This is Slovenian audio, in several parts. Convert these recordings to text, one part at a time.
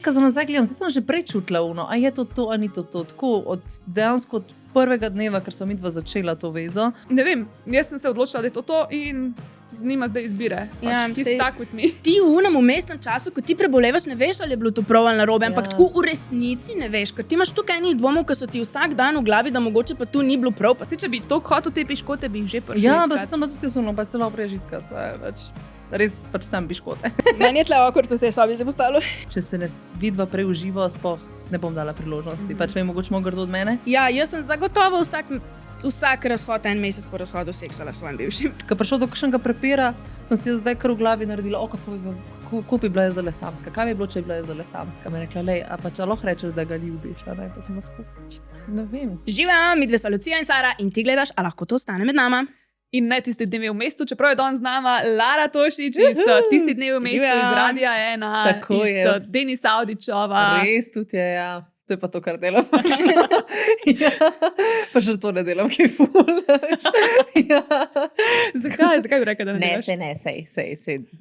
Ko za nazaj gledam, sem že prej čutila a je to, a ni to. Tako dejansko od prvega dneva, ker sem midva začela to vezo. Ne vem, jaz sem se odločila, da je to in nima zdaj izbire. Ja, stuck with me. Ti v unem umestnem času, ko ti prebolevaš, ne veš, ali je bilo to prav ali narobe, ampak tako v resnici ne veš, ker ti imaš tukaj enih dvomov, ki so ti vsak dan v glavi, da mogoče pa tu ni bilo prav. Pa se, če bi to hotel te piškote, bi jih že prišli. Ja, pa sem tudi zunaj, pa celo prej iskati. Res pač sem piškote. Meni je tle okor v tej sobi se postalo. Če se ne vidva prej uživa, sploh ne bom dala priložnosti. Pač vem, mogoče mogo kdo od mene. Ja, jaz sem zagotovo vsak razhod en mesec po razhodu seksala s svojim bivšim. Ko prišlo do kakšnega prepira, sem si zdaj kar v glavi naredila, kako bi bila jaz zdaj samska, kaj bi bilo, če bi bila jaz zdaj samska. Me rekla, lej, a pa če lahko rečeš, da ga ljubiš, a ne, pa sem tako, ne vem. Živa, midve sva Lucija in Sara in ti gledaš, a lahko to ostane med nama. In ne tisti dnevi v mestu, čeprav je danes z nama Lara Tošič iz tisti dnevi v mestu iz Radia 1, tako iz Denis Audičova. Res tudi je, ja. To je pa to, kar delam. Ja. Pa še to ne delam, ki je ful. Ja. Zakaj bi rekel, da ne delaš? Ne, sej.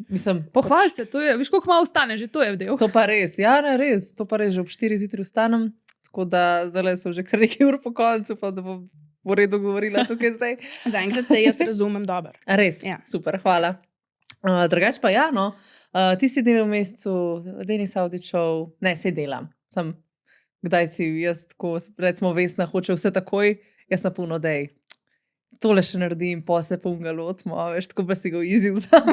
Mislim, pohval se, to je, viš koliko malo ostane, že to je del. To pa res, ja, ne, res. To pa res, že ob 4 zjutraj vstanem, tako da zdaj sem že kar nekaj ur po koncu, pa da bom v redu govorila tukaj zdaj. Zaenkrat se jaz razumem dobro. Res, ja. Super, hvala. Drugač pa ja, no, tisti dnevi v mesecu, Denis Audičov, ne, se delam. Kdaj si jaz tako, recimo Vesna, hoče vse takoj, jaz sem puno dej. Tole še naredim, pa se punga lotmo, veš, tako pa si ga izziv vzam.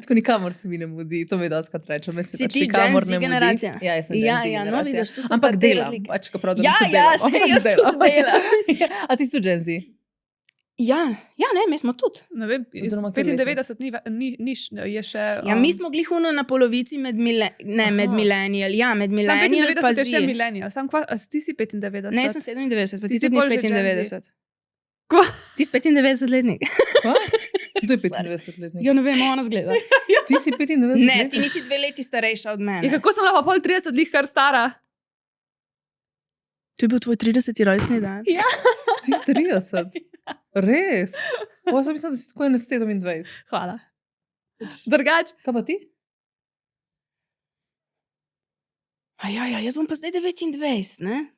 Tako nikamor se mi ne mudi, to mi doskrat rečem. Si ti Gen Z generacija? Ja, jaz sem Gen Z generacija. No, vidiš, to sem ampak delam, pač ko prav, da se delam. A ti si tudi Gen Z? Ja, ne, mi smo tudi. Ne vem, 95 je še... Ja, mi smo glihuno na polovici med millennial. Ja, med millennial pa Z. Sam 95 je še millennial, sam ti si 95. Ne, sem 97, pa ti tudi niš 95. Kva? Ti si 95-letnik. Kva? Kdo je 95-letnik? Ja, ne vem, ona zgleda. Ti si 95-letnik? Ne, ti nisi 2 leti starejša od mene. Ja, kako sem bila pa pol 30 lih kar stara? To je bil tvoj 30. rojstni dan. Ja. Ti si 30? Res? Pa sem mislila, da si tako 27. Hvala. Drugač. Kaj pa ti? Ja, jaz bom pa zdaj 29, ne?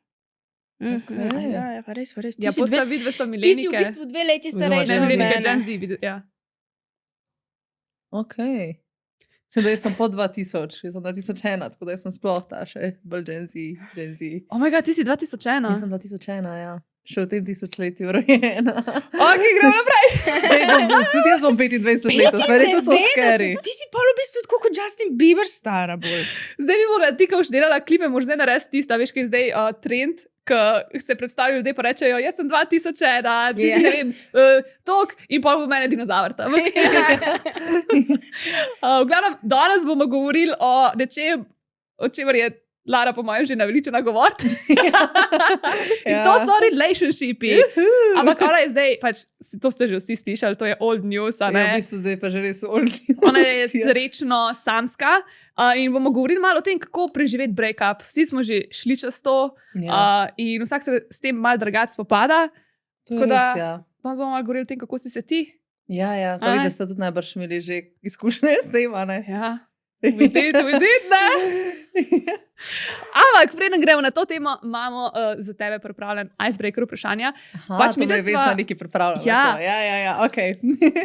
Okay. Ja, pa res. Ja, posta vidve sto milenike. Ti si v bistvu 2 leti starejša od mene. Gen Z, ja. Ok. Sem da jaz sem po 2000, jaz sem 2001, tako da jaz sem sploh ta še bolj Gen Z. Oh my god, ti si 2001? Jaz sem 2001, ja. Še v tem tisočletju rojena. Ok, gremo naprej. Tudi jaz bom 25 let, speri to scary. Ti si pa v bistvu tako kot Justin Bieber stara bolj. Zdaj bi mogla, ti, ko už delala klipe, moraš zdaj narediti tista, veš, kaj je zdaj trend, ko se predstavijo ljudje, pa rečejo, jaz sem 2001, ti si, ne vem, tok in pol bo mene dinozaver tam. V glavnem, danes bomo govorili o nečem, o čemer je Lara po mojem že naveličena govoriti. In to so relationshipi. Ampak ona je zdaj, pač, to ste že vsi slišali, to je old news, a ne? Ja, v bistvu zdaj pa že res old news. Ona je srečno samska in bomo govorili malo o tem, kako preživeti break-up. Vsi smo že šli čez to in vsak se s tem malo drugače spopada. To je res, ja. Danes bomo malo govorili o tem, kako si se ti. Ja, pa vidim, da ste tudi najbrž imeli že izkušnje s tem, a ne? Ja. We did, ne? Ampak, preden gremo na to temo, imamo za tebe pripravljen icebreaker vprašanja. Pač mi da je Vesna nekaj pripravljena. Ja, ok.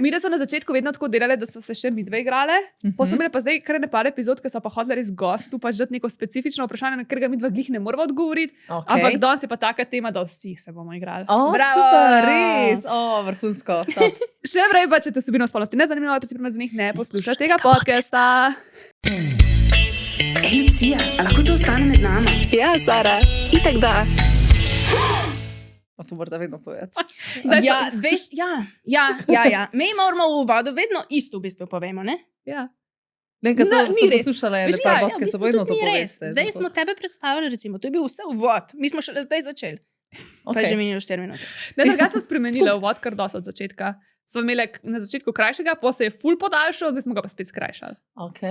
Mi da so na začetku vedno tako delali, da so se še mi dve igrale. Pa so imeli pa zdaj kar nepar epizod, ki so pa hodili res gostu, pač dati neko specifično vprašanje, na ker ga mi dva glih ne moramo odgovoriti. Okay. Ampak danes je pa taka tema, da vsi se bomo igrali. Super, res. Vrhunsko. Še vrej pa, če te vsebino spolnosti ne zanimivo, pa si pri nas za njih ne poslušaš tega podcasta. Lucija, a lahko to ostane med nama? Ja, Sara. Itak da. To morate vedno povedati. Ja, veš, ja. Mi moramo v uvodu vedno isto v bistvu povemo, ne? Ja. Nekaj to sem poslušala, je lepa vodke, se bojno to poveste. Zdaj smo tebe predstavili, recimo, to je bil vse uvod. Mi smo šele zdaj začeli. Pa je že minilo 4 minute. Ne, druga sem spremenila uvod kar dosti od začetka. Smo imeli na začetku krajšega, pa se je ful podaljšal, zdaj smo ga pa spet skrajšali. Ok.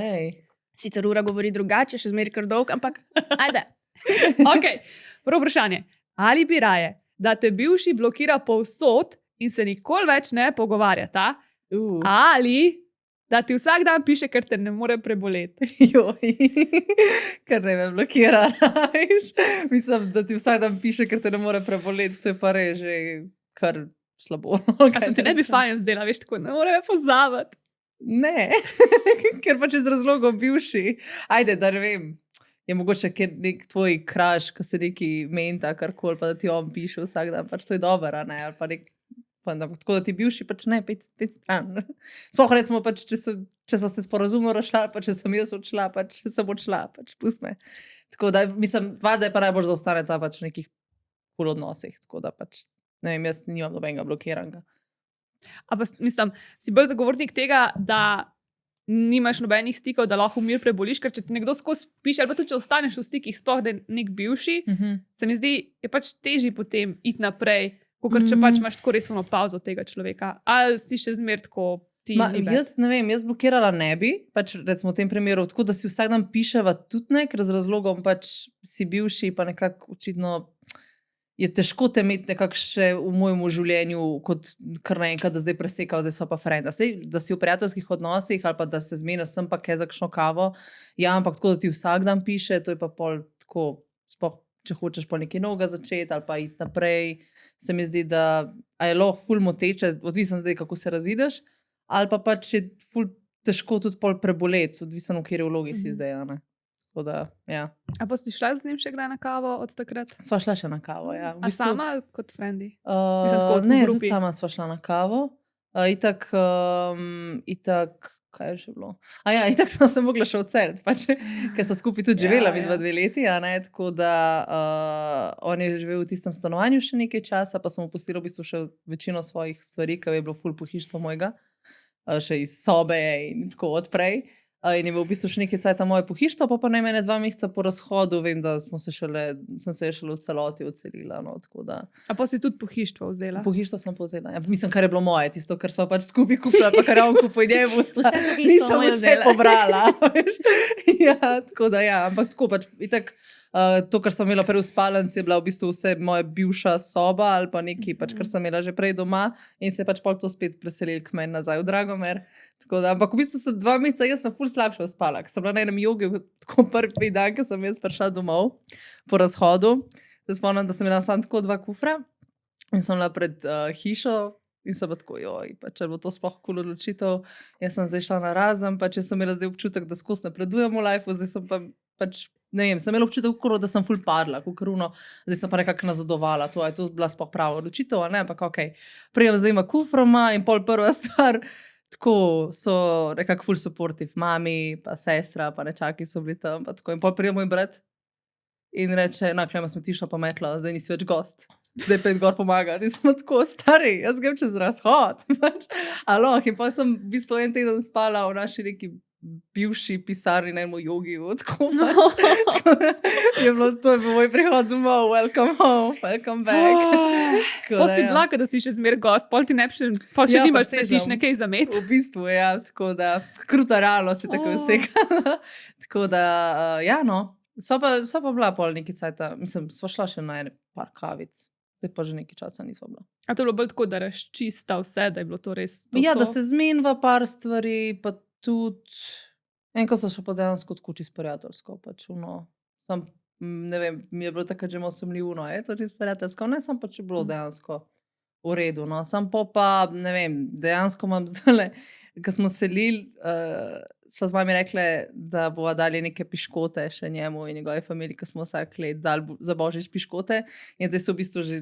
Sicer ura govori drugače, še zmeri kar dolg, ampak ajde. Ok, prvo vprašanje. Ali bi raje, da te bivši blokira povsod in se nikoli več ne pogovarjata? Ali da ti vsak dan piše, ker te ne more preboleti. Joj, ker ne me blokira. Mislim, da ti vsak dan piše, ker te ne more preboleti, to je pa res že kar slabo. A se ti ne bi fajn zdela, veš, tako ne more me pozabiti. Ne, ker pač je z razlogom bivši. Ajde, da ne vem, je mogoče nek tvoj kraš, ko se neki menta, karkoli, pa da ti on piše vsak dan, pač to je dobro, a ne, ali pa nek, pa da, tako da ti bivši, pač ne, pet stran. Sploh recimo pač, če so se sporazumno razšla, pa če sem jaz odšla, pač če sem odšla, pač pust me. Tako da, mislim, da je pa najbolj zaostane ta pač v nekih kul odnosih, tako da pač, ne vem, jaz nimam nobenega blokiranega. A pa, mislim, si bolj zagovornik tega, da nimaš nobenih stikov, da lahko v mir preboliš, ker če ti nekdo skozi piše, ali pa tudi če ostaneš v stikih, sploh da je nek bivši, se mi zdi, je pač težji potem iti naprej, kot če pač imaš tako resno pauzo tega človeka. Ali si še zmer tako ti? Jaz ne vem, jaz blokirala ne bi, pač recimo v tem primeru, tako da si vsak dan piševa tudi ne, ker z razlogom pač si bivši, pa nekako očitno je težko te imeti nekako še v mojem življenju kot kar naenkrat, da zdaj presekal, da so pa frenda. Sej, da si v prijateljskih odnosih ali pa da se zmena sem pa kaj za kakšno kavo, ja, ampak tako, da ti vsak dan piše, to je pa pol tako, sploh, če hočeš pa nekaj novega začeti ali pa iti naprej, se mi zdi, da je lahko ful moteče, odvisno zdaj, kako se razideš, ali pa pač je ful težko tudi pol preboleti, odvisno v kateri vlogi si zdaj, ne. Tako da, ja. A pa si šla z njim še kdaj na kavo od takrat? Sva šla še na kavo, ja. A sama kot frendi? Ne, tudi sama sva šla na kavo. Itak, kaj je že bilo? Itak sem se mogla še odseliti, pač, ker so skupaj tudi živela midva 2 leti, a ne, tako da on je živel v tistem stanovanju še nekaj časa, pa sem mu pustila v bistvu še večino svojih stvari, ker je bilo ful pohištvo mojega, še iz sobe in tako odprej. In je bil v bistvu še nekaj cajta moje pohištvo, pa najmene 2 meseca po razhodu, vem, da sem se šele v celoti odselila, no, tako da. A pa si tudi pohištvo vzela? Pohištvo sem povzela, ja, mislim, kar je bilo moje, tisto, kar sva pač skupaj kupila, pa kar je on kupil njemu, nisem vse pobrala, veš. Ja, tako da ja, ampak tako pač, itak, to, kar sem imela prej v spalnici, je bila v bistvu vse moja bivša soba ali pa nekaj, pač, kar sem imela že prej doma in se je pač pol to spet preselil k meni nazaj v Dragomer. Tako da, ampak v bistvu sem 2 meseca, jaz sem ful slabša spala, ker sem bila na enem jogi, tako prvi dan, ker sem jaz prišla domov po razhodu. Se spomnim, da sem imela samo tako 2 kufra in sem bila pred hišo in sem bila tako, joj, pa če bo to sploh kul odločitev, jaz sem zdaj šla na razen, pa če sem imela zdaj občutek, da skozi napredujem v lifeu, zdaj sem pa pač, ne vem, sem imela občutek, da sem ful padla, zdaj sem pa nekako nazadovala, to je bila sploh prava odločitev, ne, ampak okej. Prijem zdaj ima kufroma in pol prva stvar, tako so nekako ful supportive, mami, pa sestra, pa nečaki so bili tam, pa tako. In pol prijem moj brat in reče, klema smo tišla pa metla, zdaj nisi več gost. Zdaj pa je gor pomagati. In sem tako, stari, jaz grem čez razhod. In pa sem v bistvu en teden spala v naši neki bivši pisarni na enem jogiju, tako pač. To je bil moj prihod domov, welcome home, welcome back. Pa si blaka, da si še zmer gost, pol ti ne pa še nimaš tiš nekaj zamet. V bistvu, ja, tako da, kruta realnost je tako vsekala. Tako da, ja, no, sva pa bila pol nekaj cajta, mislim, sva šla še na ene par kavic. Zdaj pa že nekaj časa nisva bila. A to je bilo bolj tako, da razčista vse, da je bilo to res to? Ja, da se zmenva par stvari, pa tudi, enko so še pa dejansko tako čisto prijateljsko, pač sam, ne vem, mi je bilo takrat že malo sumljivo, to čisto prijateljsko, ne, sam pač je bilo dejansko v redu, no, sam pa, ne vem, dejansko imam zdajle, ko smo selili, sva z mami rekle, da bova dali neke piškote še njemu in njegovi familiji, ko smo vsak let dali za božič piškote in zdaj so v bistvu že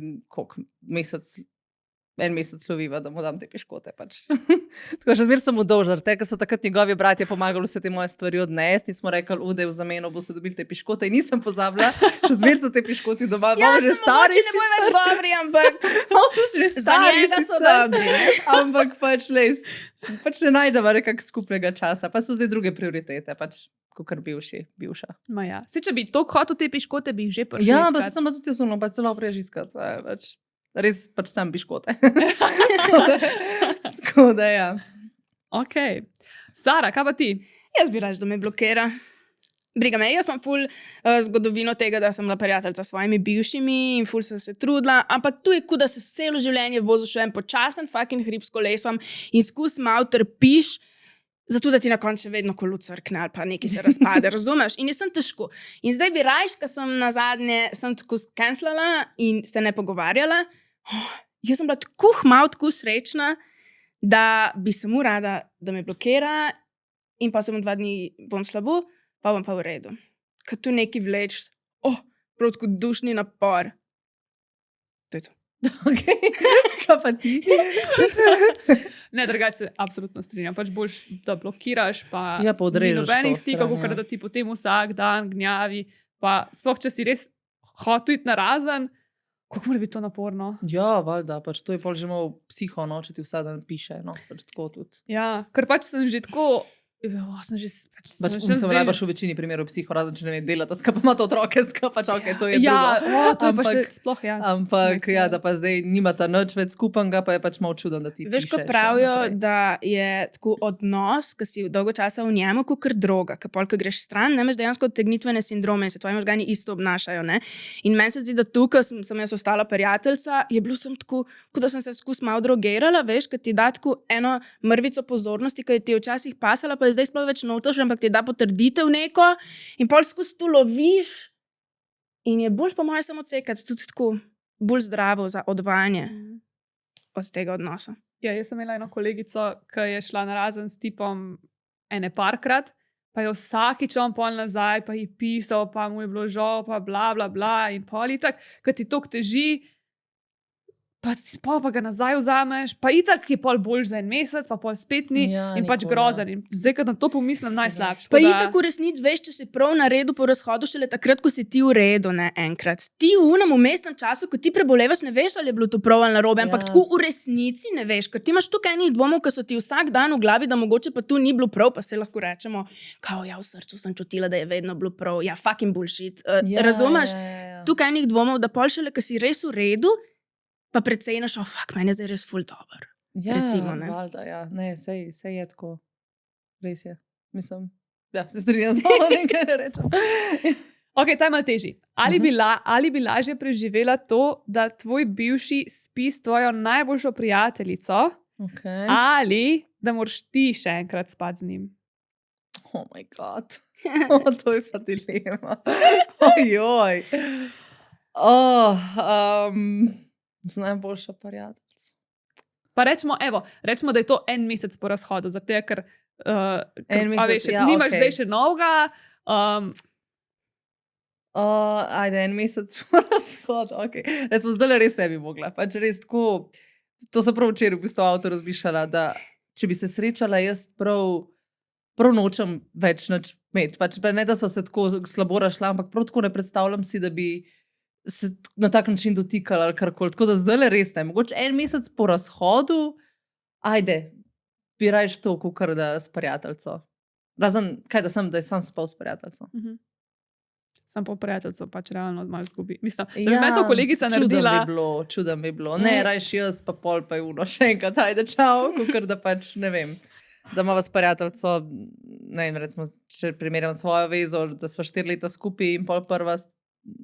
en mesec sloviva, da mu dam te piškote, pač. Tako, še zmer sem mu dolžna, ker so takrat njegovi bratje pomagali vse te moje stvari odnesti in smo rekli, da v zameno bo se dobili te piškote in nisem pozabila, še zmer so te piškoti doma. Ja, sem mogoče ne bojo več dobri, ampak za njega so dobri. Ampak pač ne najdeva nekak skupnega časa, pa so zdaj druge prioritete, pač kakor bivša. Ma ja, se če bi toliko hotel te piškote, bi jih že prišli iskat. Ja, pa sem tudi jaz pač celo prej iskat, pač. Res pač sem piškote. Tako da, ja. Ok. Sara, kaj pa ti? Jaz bi reč, da me blokira. Briga me, jaz imam ful zgodovino tega, da sem bila prijateljica s svojimi bivšimi in ful sem se trudila, ampak tu je da se celo življenje voziš v en počasen fucking hrib s kolesom in skus malo trpiš, zato da ti na koncu še vedno kolo crkne ali pa nekaj se razpade, razumeš? In jaz sem težko. In zdaj bi rajš, ko sem na zadnje, sem tako skenslala in se ne pogovarjala, jaz sem bila tako tako srečna, da bi samo rada, da me blokira in pa sem 2 dni bom slabo, pa bom pa v redu. Kad tu nekaj vleč, prav tako dušni napor. To je to. Okay. Kaj pa ti? Ne, drugače se absolutno strinjam. Pač boljš, da blokiraš, pa Ja, pa odrežeš nobenih to stikov, stran, kakor da ti potem vsak dan gnjavi. Pa sploh, če si res hotel iti narazen, kako mora biti to naporno? Ja, valjda, pač to je pol že malo psiho, no, če ti vsak dan piše, no, pač tako tudi. Ja, ker pač sem že tako... sem že... Pač mislim, najbrž v večini primerov psiho, razen če ne vem, delata, pa imate otroke, pač ok, to je drugo. To je pa še sploh, ja. Ampak, ja, da pa zdaj nimata nič več skupnega, pa je pač malo čudno, da ti Veš, pišeš. ko pravijo, da je tako odnos, ki si dolgo časa v njemu, kot droga, ker polk greš stran, ne imaš dejansko odtegnitvene sindrome in se tvoji možgani isto obnašajo. Ne? In meni se zdi, da tukaj sem jaz ostala prijateljica, je bilo sem tako, kot da sem se skus malo drogirala, veš, ker ti da tako eno mrvico pozornosti, ki ti je včasih pasala, pa je zdaj sploh več notoš, ampak ti da potrditev neko in pol skus tu loviš in je boljš po moje samo cekati, tudi tako bolj zdravo za odvajanje od tega odnosa. Ja, jaz sem imela eno kolegico, ki je šla narazen s tipom ene parkrat, pa je vsakič on pol nazaj, pa ji pisal, pa mu je bilo žal, pa bla, bla, bla in pol itak, ker ti tok teži, pa ga nazaj vzameš, pa itak je pol boljš za 1 mesec, pa pol spet ni Ja, in pač nikoli, grozen. In zdaj, ko na to pomislim, najslabše. Pa itak v resnici veš, če si prav na redu po razhodu šele takrat, ko si ti v redu, ne enkrat. Ti v unem umestnem času, ko ti prebolevaš, ne veš, ali je bilo to prav ali narobe, ampak tako v resnici ne veš, ker ti imaš tukaj enih dvomov, ki so ti vsak dan v glavi, da mogoče pa tu ni bilo prav, pa se lahko rečemo, kao ja, v srcu sem čutila, da je vedno bilo prav, ja, fucking bullshit. Razumeš? Tukaj enih dvomov, da pol šele, ko si res v redu, pa predsejnaš, meni je zdaj res ful dober. Ja, recimo, ne. valjda, ja. Ne, sej je tako. Res je. Mislim, ja, se strinjam z malo, nekaj ne rečem. Ok, ta je malo težji. Ali bi lažje preživela to, da tvoj bivši spi s tvojo najboljšo prijateljico, Okay. ali da moraš ti še enkrat spati z njim? Oh moj god. To je pa dilema. Ojoj. Z najboljša prijateljica. Pa rečemo, da je to 1 mesec po razhodu, zato ker En mesec, veš, ja, nimaš okej. zdaj še novega. Ajde, 1 mesec po razhodu, ok. Recimo, zdaj res ne bi mogla. Pač res tako, to sem prav včeraj v bistvu avto razmišljala, da če bi se srečala, jaz prav nočem več nič imeti. Pač ne, da sva se tako slabo rašla, ampak prav tako ne predstavljam si, da bi se na tak način dotikala ali karkoli. Tako da zdaj res ne. Mogoče 1 mesec po razhodu, ajde, bi rajš to, kakor da s prijateljico. Razen, kaj da je sam spal s prijateljico. Sam po prijateljcu pač realno malo zgubi. Mislim, da bi me to kolegica naredila. Čudem bi bilo. Ne, rajš jaz, pa pol pa je uno še enkrat, ajde, čau, kakor da pač, ne vem, da imava s prijateljico, ne vem, recimo, če primerjam svojo vezo, da sva 4 leta skupaj in pol prva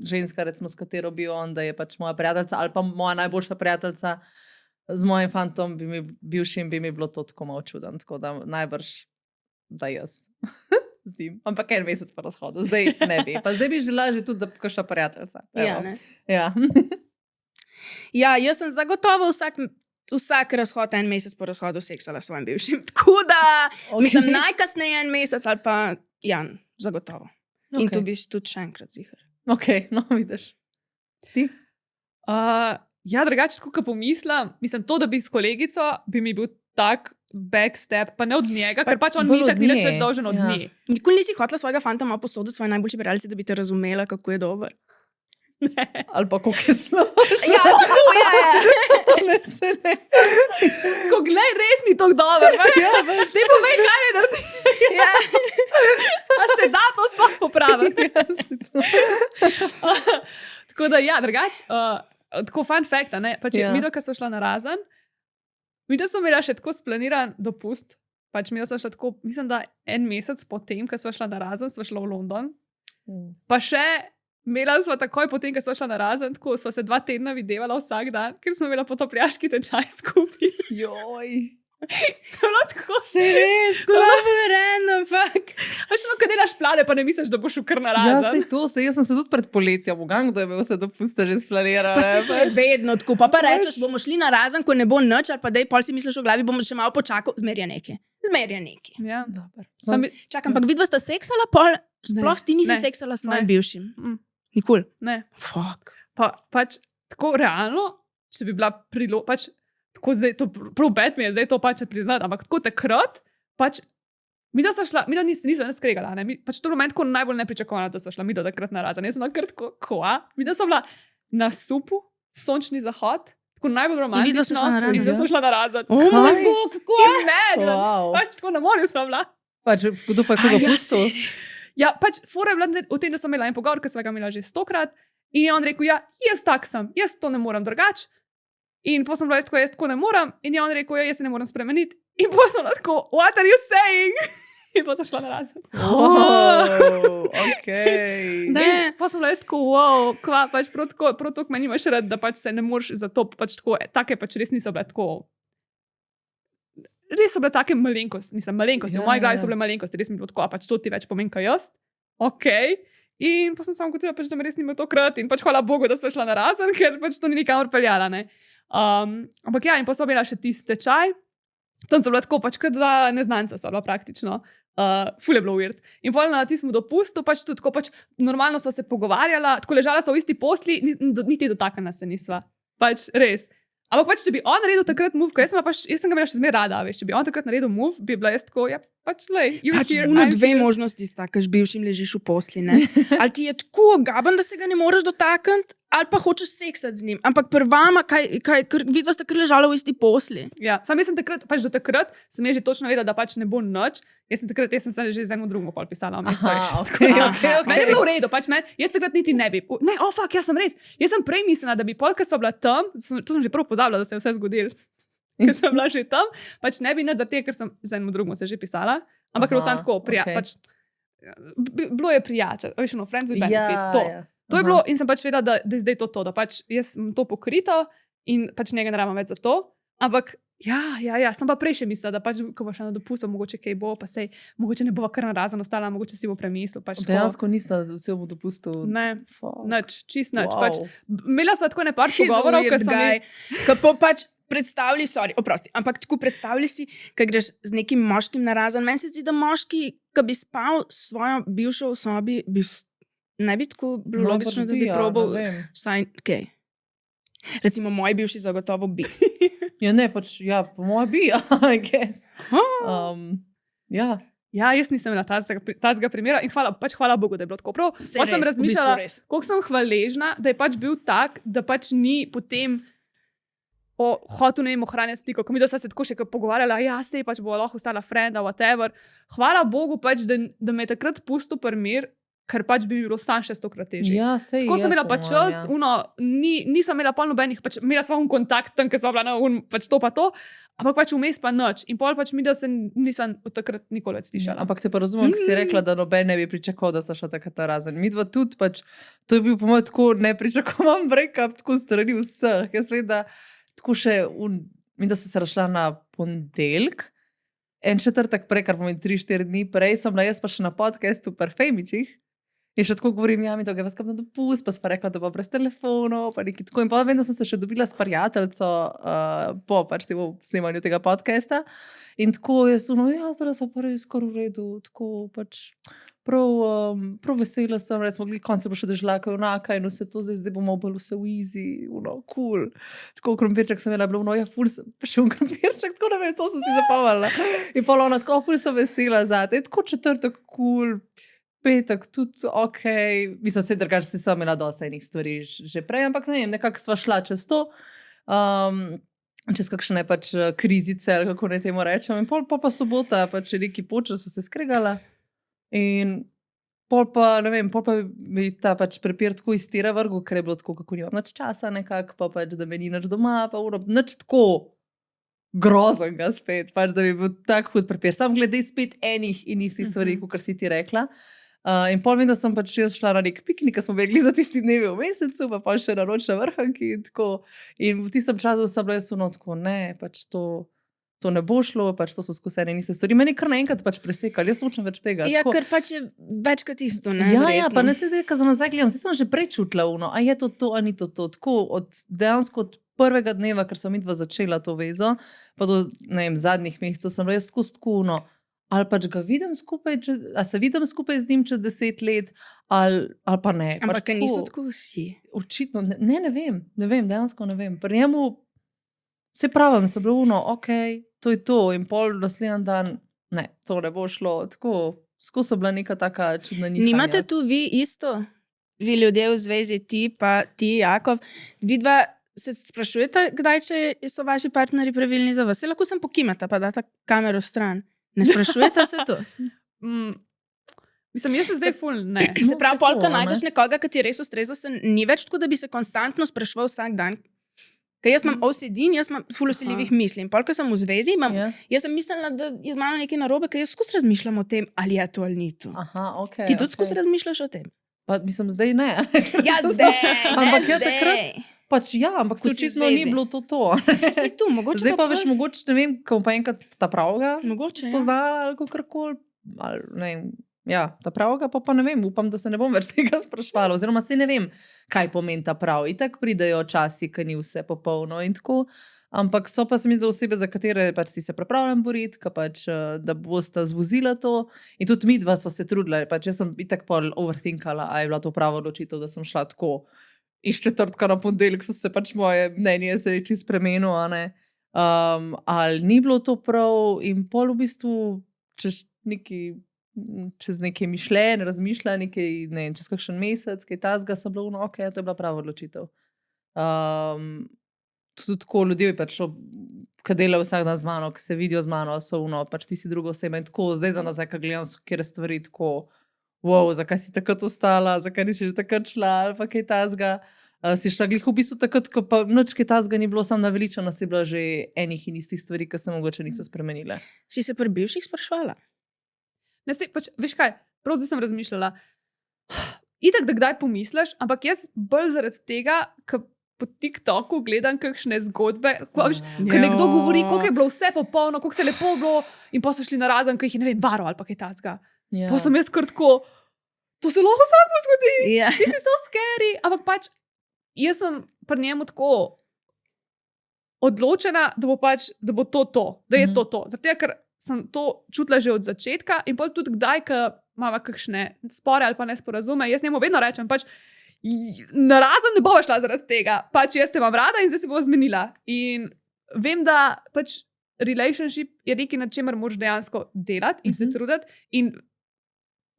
ženska, recimo, s katero bi on, da je pač moja prijateljica ali pa moja najboljša prijateljica z mojim fantom, bivšim bi mi bilo to tako malo čuden, tako da najbrž, da jaz z njim. Ampak 1 mesec po razhodu, zdaj ne bi. Pa zdaj bi želela že tudi, da kakšna prijateljica. Ja, ne. Ja. Ja, jaz sem zagotovo vsak razhod 1 mesec po razhodu seksala s svojim bivšim. Tako da, mislim, najkasneje 1 mesec ali pa, ja, zagotovo. In tu biš tudi še enkrat zihar. Ok, no vidiš. Ti? Ja, drugače, ko pomislim, mislim, to, da bi s kolegico, bi mi bil tak backstep, pa ne od njega, ker pač on bolj ni od tak ni nje, več dolžen od ja. nje. Nikoli nisi hotela svojega fanta malo posoditi svoje najboljši prijateljici, da bi te razumela, kako je dober. Ali pa koliko je slabo. Ja, to je. Ne, se ne. Ko glej, res ni tako dober. Ja, Ne povej, kaj je naredil. Ja. A se da to sploh popraviti? Tako da, ja, drugače, tako fun fact, a ne, pač Ja. midva, ko so šla narazen, midva smo imela še tako splaniran dopust, pač midva smo šla tako, mislim, da 1 mesec potem, ko smo šla narazen, smo šla v London, pa še imela smo takoj potem, ko smo šla narazen, tako smo se 2 tedna videvala vsak dan, ker smo imela potopljaški tečaj skupaj. Joj. To je bilo tako Se res, global random, fuck. Veš, no, kad delaš plane, pa ne misliš, da boš šel kar Ja, narazen. jaz sem se tudi pred poletjem, kdo je imel vse dopuste že splanirane. Pa se to je vedno tako. Pa rečeš, bomo šli na razen, ko ne bo nič, ali pa dej, pol si misliš v glavi, bomo še malo počakal, zmerja neki. Ja. Dober. Sam, Čakam, ampak vidva sta seksala, pol sploh ti nisi Ne. seksala s svojim Ne. bivšim. Mm. Nikoli. ne. Fuck. Pač tako realno, če bi bila pač tako zdaj, to prav bed mi je zdaj to pač priznati, ampak tako takrat, pač mi da sva šla, mi da nisva ne skregala, ne, mi, pač to moment, ko najbolj nepričakovano, da sva šla, mi da takrat na razen, jaz sem takrat koa, mi da sva bila na supu, sončni zahod, tako najbolj romantično, vidva sva šla na razen, in vidva ja? sva šla na razen. Oh moj Kaj? bog, kako? Imagine, Wow. pač tako na morju sva bila. Pač, kdo pa je koga ja, pustil? Ja, pač fora je bila v tem, da sem imela en pogovor, ki sem ga imela že 100-krat in je on rekel, ja, jaz tak sem, jaz to ne morem drugače. In potem sem bila jaz tako ne morem in je on rekel, ja, jaz se ne morem spremeniti. In potem sem bila tako, what are you saying? In potem sem šla na razen. Oh, ok. Ne. Pa sem bila jaz tako, wow, kva, pač prav tako me nimaš rad, da pač se ne moreš za to, pač tako, take pač res niso bile tako. Res so bile take malenkosti, v mojej glavi so bile malenkosti, res mi je bilo tako, a pač to ti več pomeni, kot jaz. Ok. In pa sem samo gotovila, pač, da me res nima tokrat in pač hvala Bogu, da sem šla na razen, ker pač to ni nikamor peljala. Ne? Ampak ja, in pa sem bila še tisti tečaj, tam so bila tako, pač kot dva neznanca so bila praktično. Ful je bilo weird. In pol na tistem dopustu, pač tudi tako, pač normalno sva se pogovarjala, tako ležala sva v isti posli, niti dotaknila se nisva. Pač res. Ampak pač, če bi on naredil takrat move, ko jaz sem ga imela še zmeraj rada, veš, če bi on takrat naredil move, bi bila jaz tako, ja, pač, lej, you're Pač here, uno I'm dve here. možnosti sta, kaž bivšim ležiš v posli, ne? Ali ti je tako gaben, da se ga ne moreš dotakniti, ali pa hočeš seksati z njim. Ampak prvama, vidva sta kar ležala v isti posli. Ja, sam jaz sem takrat, pač do takrat, sem jaz že točno vedela, da pač ne bo nič. Jaz sem se že z enim drugim pol pisala. Aha, okay. Meni je bilo v redu, pač jaz takrat niti ne bi. Ne, fuck, jaz sem res. Jaz sem prej mislila, da bi pol, ker sem bila tam, to sem že prvo pozabila, da se je vse zgodilo. Ker sem bila že tam, pač ne bi nič za te, ker sem z enim drugim se že pisala. Ampak je bilo samo tako, pač, bilo je prijatelj, veš, no, friends with benefit, to. Ja. To je bilo in sem pač vedela, da je zdaj to, da pač jaz sem to pokrito in pač njega ne rabim več za to. Ampak ja, sem pa prej še mislila, da pač, ko bo šla na dopust, mogoče kaj bo, pa sej, mogoče ne bo kar na razen ostala, mogoče si bo premislil. Pač Dejansko nista vsem dopustil. ne, Fuck. čist nič. Wow. Pač, imela sem tako ne par He's a pogovorov, weird ker sem guy. Kako pač predstavljali, ampak tako predstavljali si, ko greš z nekim moškim na razen. Meni se zdi, da moški, ki bi spal s svojo bivšo v sobi, ne bi tako bilo logično, da bi probal vsaj kaj. Recimo, moj bivši zagotovo bi. Ja, ne, pač, ja, po mojem bi, I guess. Ja. Ja, jaz nisem imela tazga primera in hvala Bogu, da je bilo tako prav. Saj Pa sem res, v razmišljala, bistvu res. koliko sem hvaležna, da je pač bil tak, da pač ni potem hotel, ne vem, ohranjati sliko. Ko mi da sva se tako še pogovarjala, ja, sej pač bo lahko ostala frenda, whatever. Hvala Bogu pač, da me je takrat pustil primir, ker pač bi mi bilo sam še 100-krat težje. Ja, sej. Tako sem imela po pač mojem, čas, ja. nisem imela pol nobenih, pač imela sem kontakt tam, ker sem bila na pač to pa to, ampak pač vmes pa nič. In pol pač mi, da se nisem od takrat nikoli več slišala. Ampak te pa razumem, ki si rekla, da noben ne bi pričakoval, da so še takrat na razen. Mi dva tudi, pač, to je bil po mojem tako nepričakovan break-up, tako strani vseh. Jaz vem, da tako še, mi da so se razšla na ponedeljek, en četrtek prej, kar pomeni 3-4 dni prej, sem bila jaz pa še na podcastu Perfejmičih. In še tako govorim, ja, mi to ga vas kam na dopust, pa sva rekla, da bo brez telefonov, pa nekaj tako. In pa vem, da sem se še dobila s prijateljco po pač temu snemanju tega podcasta. In tako jaz, ja, zdaj so pa res skoraj v redu, tako pač prav vesela sem, recimo, konce bo še dežlaka junaka in vse to, zdaj bomo bolj vse v easy, cool. Tako krompirček sem imela, bilo, ja, ful sem, pa še krompirček, tako ne vem, to sem si zapomnila. In pa ona, tako ful sem vesela zate. In tako četrtek, cool. Petek, tudi ok, mislim, se drugače si sem imela dosta enih stvari že prej, ampak ne vem, nekako sva šla čez to, čez kakšne pač krizice, ali kako ne temu rečem, in pol pa sobota, pač neki počas sva se skregala in pol pa, ne vem, pol pa mi ta pač prepir tako iz tira vrgu, ker je bilo tako, kako nimam nič časa nekako, pa pač, da me ni nič doma, pa nič tako groznega spet, pač, da bi bil tak hud prepir, sam glede spet enih in istih stvari, kot si ti rekla. In pol vem, da sem pač šla na nek piknik, ki smo bili za tisti dnevi v mesecu, pa še na noč na vrhanki in tako. In v tistem času sem bila jaz tako, ne, pač to to ne bo šlo, pač to so skozi ene niste stvari. Meni kar naenkrat pač presekali, jaz hočem več tega. Ja, tako. ker pač je večkrat isto, ne? Ja, verjetno. pa ne se zdaj, ko za nazaj gledam, se sem že prej čutila, a je to, a ni to. Tako dejansko od prvega dneva, ker sem midva začela to vezo, pa do, ne vem, zadnjih mesecev sem bila jaz skozi tako, ali pač ga vidim skupaj, ali se vidim skupaj z njim čez 10 let, ali pa ne. Ampak pač niso tako vsi. Očitno, ne vem, dejansko ne vem. Pri njemu, se pravim, se bilo ok, to je to, in pol naslednji dan, ne, to ne bo šlo, tako, skozi so bila neka taka čudna nihanja. Nimate tu vi isto, vi ljudje v zvezi, ti pa ti, Jakov, vidva se sprašujete, kdaj, če so vaši partnerji pravilni za vas? Se lahko sem pokimata, pa data kamero stran. Ne sprašujete se to? Mislim, jaz sem zdaj ful, ne. Se pravi, se polka to, najdeš nekoga, ki ti res ustreza, se ni več tako, da bi se konstantno spraševal vsak dan. Ker jaz imam OCD in jaz imam ful osiljivih misli. In polka sem v zvezi, jaz sem mislila, da je z mano nekaj narobe, ker jaz skozi razmišljam o tem, ali je to ali ni to. Aha, ok. Ti tudi skozi razmišljaš o tem? Pa mislim, zdaj ne. Ja, zdaj, Ampak ja, takrat, pač ja, ampak Ko si v očitno ni zvezi. bilo to. Saj tu, mogoče Zdaj pa veš, mogoče, ne vem, ko bom pa enkrat ta pravega Mogoče, ja. spoznala ali kakorkoli, ali ne vem, ja, ta pravega pa ne vem, upam, da se ne bom več tega sprašvala, oziroma se ne vem, kaj pomeni ta prav. Itak pridejo časi, ko ni vse popolno in tako, ampak so pa se mi zdaj osebe, za katere pač si se pripravljam boriti, pač, da bosta zvozila to. In tudi mi dva sva se trudila, pač jaz sem itak pol overthinkala, a je bila to prava odločitev, da sem šla tako. Iz četrtka na ponedeljek so se pač moje mnenje se čisto spremenilo, a ne. Ali ni bilo to prav in pol v bistvu čez nekaj mišljenj, razmišljanja, nekaj, ne vem, čez kakšen mesec, kaj tazga, sem bila ok, to je bila prava odločitev. Tudi tako ljudje pač, ki delajo vsak dan z mano, ki se vidijo z mano, so pač ti si druga oseba in tako, zdaj za nazaj, ko gledam, so kjer stvari tako, wow, zakaj si takrat ostala, zakaj nisi že takrat šla, ali pa kaj tazga. Si šla glih v bistvu takrat, ko pa nič kaj tazga ni bilo, sam naveličana si bila že enih in istih stvari, ki se mogoče niso spremenile. Si se pri bivših sprašvala? Ne, sej, pač, veš kaj, prav zdaj sem razmišljala. Itak, da kdaj pomisliš, ampak jaz bolj zaradi tega, ker po TikToku gledam kakšne zgodbe, ko nekdo govori, koliko je bilo vse popolno, koliko se lepo bilo in pa so šli na razen, ko jih je, ne vem, baro ali pa kaj tazga. Ja. Pa sem jaz kar tako, to se lahko vsakmu zgodi, Ja. ti si so scary, ampak pač jaz sem pri njemu tako odločena, da bo pač, da bo to, da je to. Zato, ker sem to čutila že od začetka in pol tudi kdaj, ko imamo kakšne spore ali pa nesporazume, jaz njemu vedno rečem, pač na razen ne bova šla zaradi tega, pač jaz te imam rada in zdaj se bova zmenila. In vem, da pač relationship je nekaj, nad čemer moraš dejansko delati in se truditi in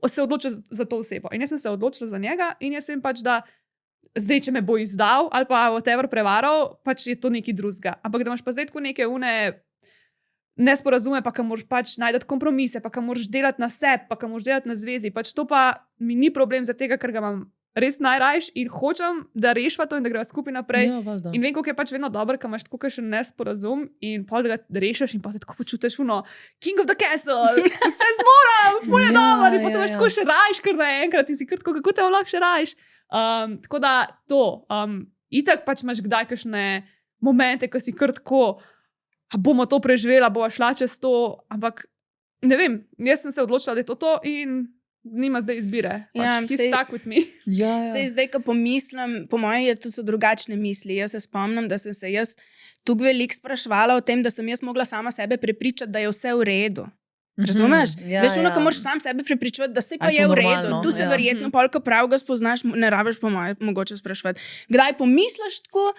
se odločiti za to osebo. In jaz sem se odločila za njega in jaz vem pač, da zdaj, če me bo izdal ali pa whatever prevaral, pač je to nekaj drugega. Ampak da imaš pa zdaj tako neke nesporazume, pa ka moraš pač najti kompromise, pa ka moraš delati na sebi, pa ka moraš delati na zvezi, pač to pa mi ni problem za tega, ker ga imam res najrajš in hočem, da rešiva to in da greva skupaj naprej. Ja, valjda. In vem, koliko je pač vedno dobro, ko imaš tako kakšen nesporazum in pol da ga rešiš in pa se tako počutiš king of the castle, vse zmorem, ful je dober in pa se imaš tako še rajš kar naenkrat in si kar tako, kako te lahko še rajš. Tako da to, itak pač imaš kdaj kakšne momente, ko si kar tako, bomo to preživela, bova šla čez to, ampak ne vem, jaz sem se odločila, da je to in nima zdaj izbire. Ja, Pač, he's stuck with me. Ja. Sej zdaj, ko pomislim, po mojem, to so drugačne misli. Jaz se spomnim, da sem se jaz tukaj veliko spraševala o tem, da sem jaz mogla sama sebe prepričati, da je vse v redu. Razumeš? Ja, Veš, ja. ko moraš sam sebe prepričati, da se pa je je to v redu. normalno? Tu se Ja. verjetno polko prav ga spoznaš, ne rabiš po mojem mogoče spraševati. Kdaj pomisliš tako,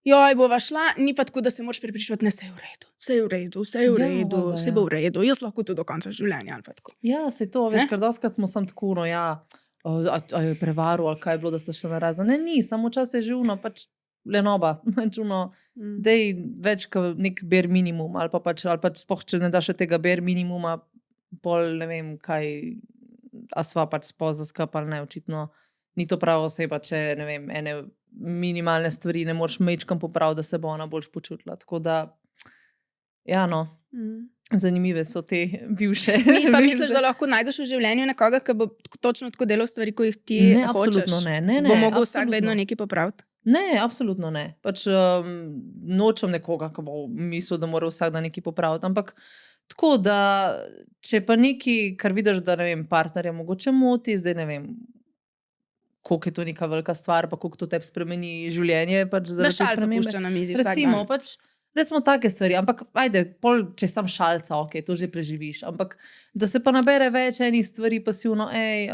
joj, bova šla, ni pa tako, da se moraš prepričati, ne, vse je v redu, vse je v redu, vse je v Ja, redu, valjda, vse ja. bo v redu, jaz lahko to do konca življenja ali pa tako. Ja, se to, veš, Ne? ker doskrat smo sam tako, a je prevaru ali kaj je bilo, da ste šli na razen. Ne, ni, samo čas je živno, pač lenoba, pač dej več kot nek bare minimum, ali pa spoh, če ne daš še tega bare minimuma, pol ne vem kaj, a sva pač spoza skupaj ali ne, očitno ni to prava oseba, če ne vem, ene minimalne stvari ne moreš mečkam popraviti, da se bo ona boljš počutila. Tako da, ja no, zanimive so te bivše. Mi pa misliš, da lahko najdeš v življenju nekoga, ki bo točno tako delal stvari, ko jih ti Ne, hočeš? absolutno ne. Bo mogel vsak absolutno. vedno nekaj popraviti? Ne, absolutno ne. Pač nočem nekoga, ki bo mislil, da mora vsak dan nekaj popraviti. Ampak tako, da če pa nekaj, kar vidiš, da ne vem, partnerja mogoče moti, zdaj ne vem, koliko je to neka velika stvar, pa koliko to tebi spremeni življenje. Pač Da zaradi te šalca spremembe. pušča na mizi vsak Recimo, dan. pač, recimo take stvari, ampak ajde, pol, če sam šalca, ok, to že preživiš. Ampak da se pa nabere več enih stvari pasivno,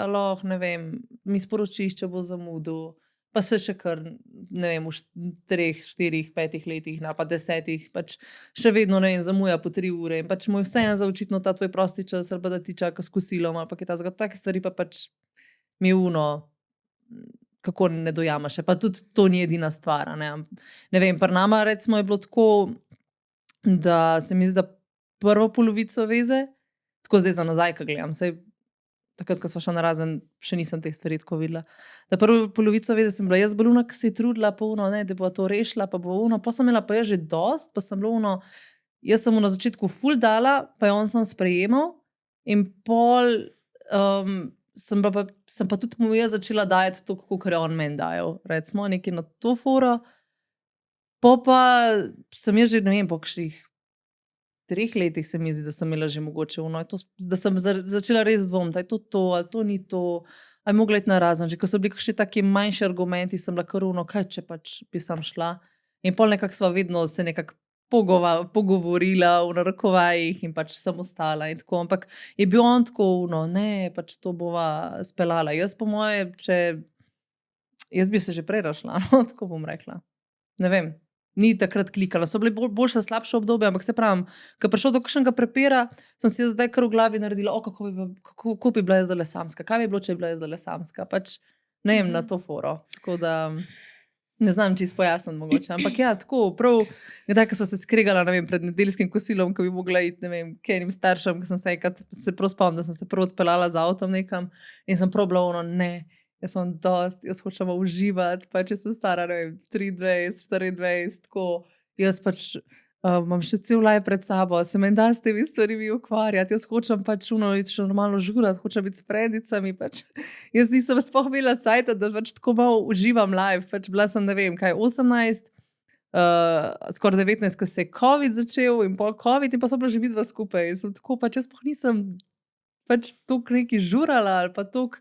aloh, ne vem, mi sporočiš, če bo zamudil. Pa se še kar, ne vem, v 3, 4, 5 letih, ali pa 10, pač še vedno, ne vem, zamuja po 3 ure. In pač mu je vseeno za očitno ta tvoj prosti čas, ali pa da ti čaka s kosilom, ali pa kaj takega. Take stvari pa pač mi kako ne dojamaš. Pa tudi to ni edina stvar. Ne vem, pri nama recimo je bilo tako, da se mi zdi, da prvo polovico veze, tako zdaj za nazaj, ko gledam, saj takrat, ko smo šli na razen, še nisem teh stvari tako videla. Da prvo polovico veze sem bila jaz bolj ki se je trudila, pa da bo to rešila, pa bo pa sem imela pa jaz že dost, pa sem bila jaz sem mu na začetku ful dala, pa je on sem sprejemal in pol sem pa tudi mu jaz začela dajati to, kako je on meni dajal. Recimo, nekaj na to foro. Pa sem jaz že, ne vem, po kakšnih 3 letih se mi zdi, da sem imela že mogoče da sem začela res dvomiti, je to, ali to ni to, ali je mogla iti na razen. Že ko so bili kakšni taki manjši argumenti, sem bila kar kaj če pač bi sam šla. In pol nekako sva vedno se nekako pogovorila v narekovajih in pač sem ostala in tako. Ampak je bil on tako, ne, pač to bova speljala. Jaz po moje, jaz bi se že prej rašla, tako bom rekla. Ne vem. Ni takrat klikala, so bile boljše, slabše obdobje, ampak se pravim, ko je prišlo do kakšnega prepira, sem si jaz zdaj kar v glavi naredila, kako bi bila jaz zdaj samska, kaj bi bilo, če bi bila jaz zdaj samska, pač ne vem, na to foro. Tako da ne znam čisto pojasniti mogoče, ampak ja, tako, prav, kdaj, ko so se skregala, ne vem, pred nedeljskim kosilom, ko bi mogla iti, ne vem, k enim staršem, ko sem se prav spomnila, da sem se prvo odpeljala z avtom nekam in sem prav bila ne. Jaz sem dost, jaz hočem uživati, pa če sem stara, ne vem, 23, 24, tako. Jaz pač imam še cel life pred sabo, se meni da s temi stvarmi ukvarjati, jaz hočem pač iti še normalno žurati, hočem biti s frendicami, pač. Jaz nisem sploh imela cajta, da pač tako malo uživam life, pač bila sem, ne vem, kaj, 18, skoraj 19, ko se je COVID začel in pol COVID in pa so bila že vidva skupaj. Sem tako, pač jaz sploh nisem pač toliko neki žurala ali pa toliko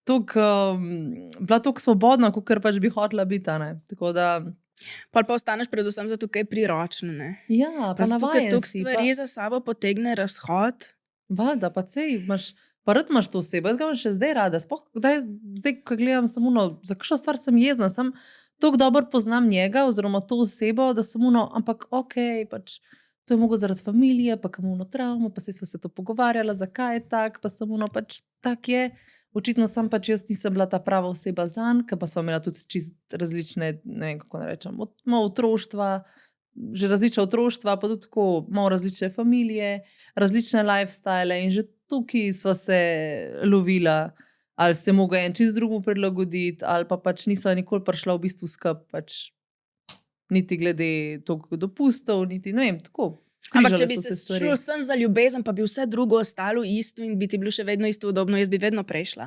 bila toliko svobodna, kakor pač bi hotela biti, ne. Tako da Pa ostaneš predvsem zato, ker je priročno, ne? ja, pa zato, ker navajen toliko si. stvari za sabo potegne razhod. Valjda, pa sej imaš, pa rad imaš to osebo. Jaz ga imam še zdaj rada. Sploh zdaj, ko gledam samo za kakšno stvar sem jezna, sem toliko dobro poznam njega oziroma to osebo, da sem ampak okej, pač to je mogo zaradi familije, pa kam travmo, pa sva se to pogovarjala, zakaj je tak, pa sem pač tak je. Očitno sem pač jaz nisem bila ta prava oseba zanj, ker pa sva imela tudi čist različne, ne vem, kako ne rečem, malo otroštva, že različna otroštva, pa tudi tako malo različne familije, različne lifestyle in že tukaj sva se lovila, ali se mogo en čist drugu prilagoditi, ali pa pač nisva nikoli prišla v bistvu skup, pač niti glede toliko dopustov, niti, ne vem, tako. Ampak če bi se šlo sem za ljubezen, pa bi vse drugo ostalo isto in bi ti bilo še vedno isto udobno, jaz bi vedno prešla.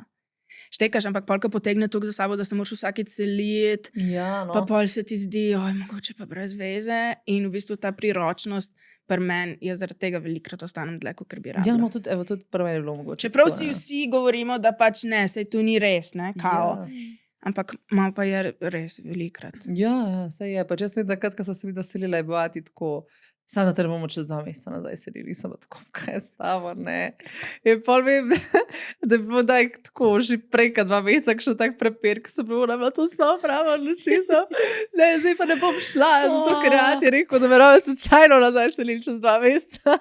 Štekaš, ampak polka potegne toliko za sabo, da se moraš vsakič seliti, Ja, no. pa pol se ti zdi, mogoče pa brez veze in v bistvu ta priročnost pri meni, jaz zaradi tega velikrat ostanem dlje, kot bi rabila. Ja, no, tudi pri meni je bilo mogoče. Čeprav tako, si ja. vsi govorimo, da pač ne, sej tu ni res, ne, kao. Ja. Ampak malo pa je res velikrat. Ja, saj je. Pač jaz vem, da ko sem se doselila, je bila ti tako, samo da te bomo čez 2 meseca nazaj selili, sem pa tako, kaj je stavo, ne. In pol vem, da je bilo tako, že prej, 2 meseca, še tak prepir, ko sem bila to sploh prava odločitev. Ne, zdaj pa ne bom šla, zato ker Rat je rekel, da me bomo slučajno nazaj selili čez 2 meseca.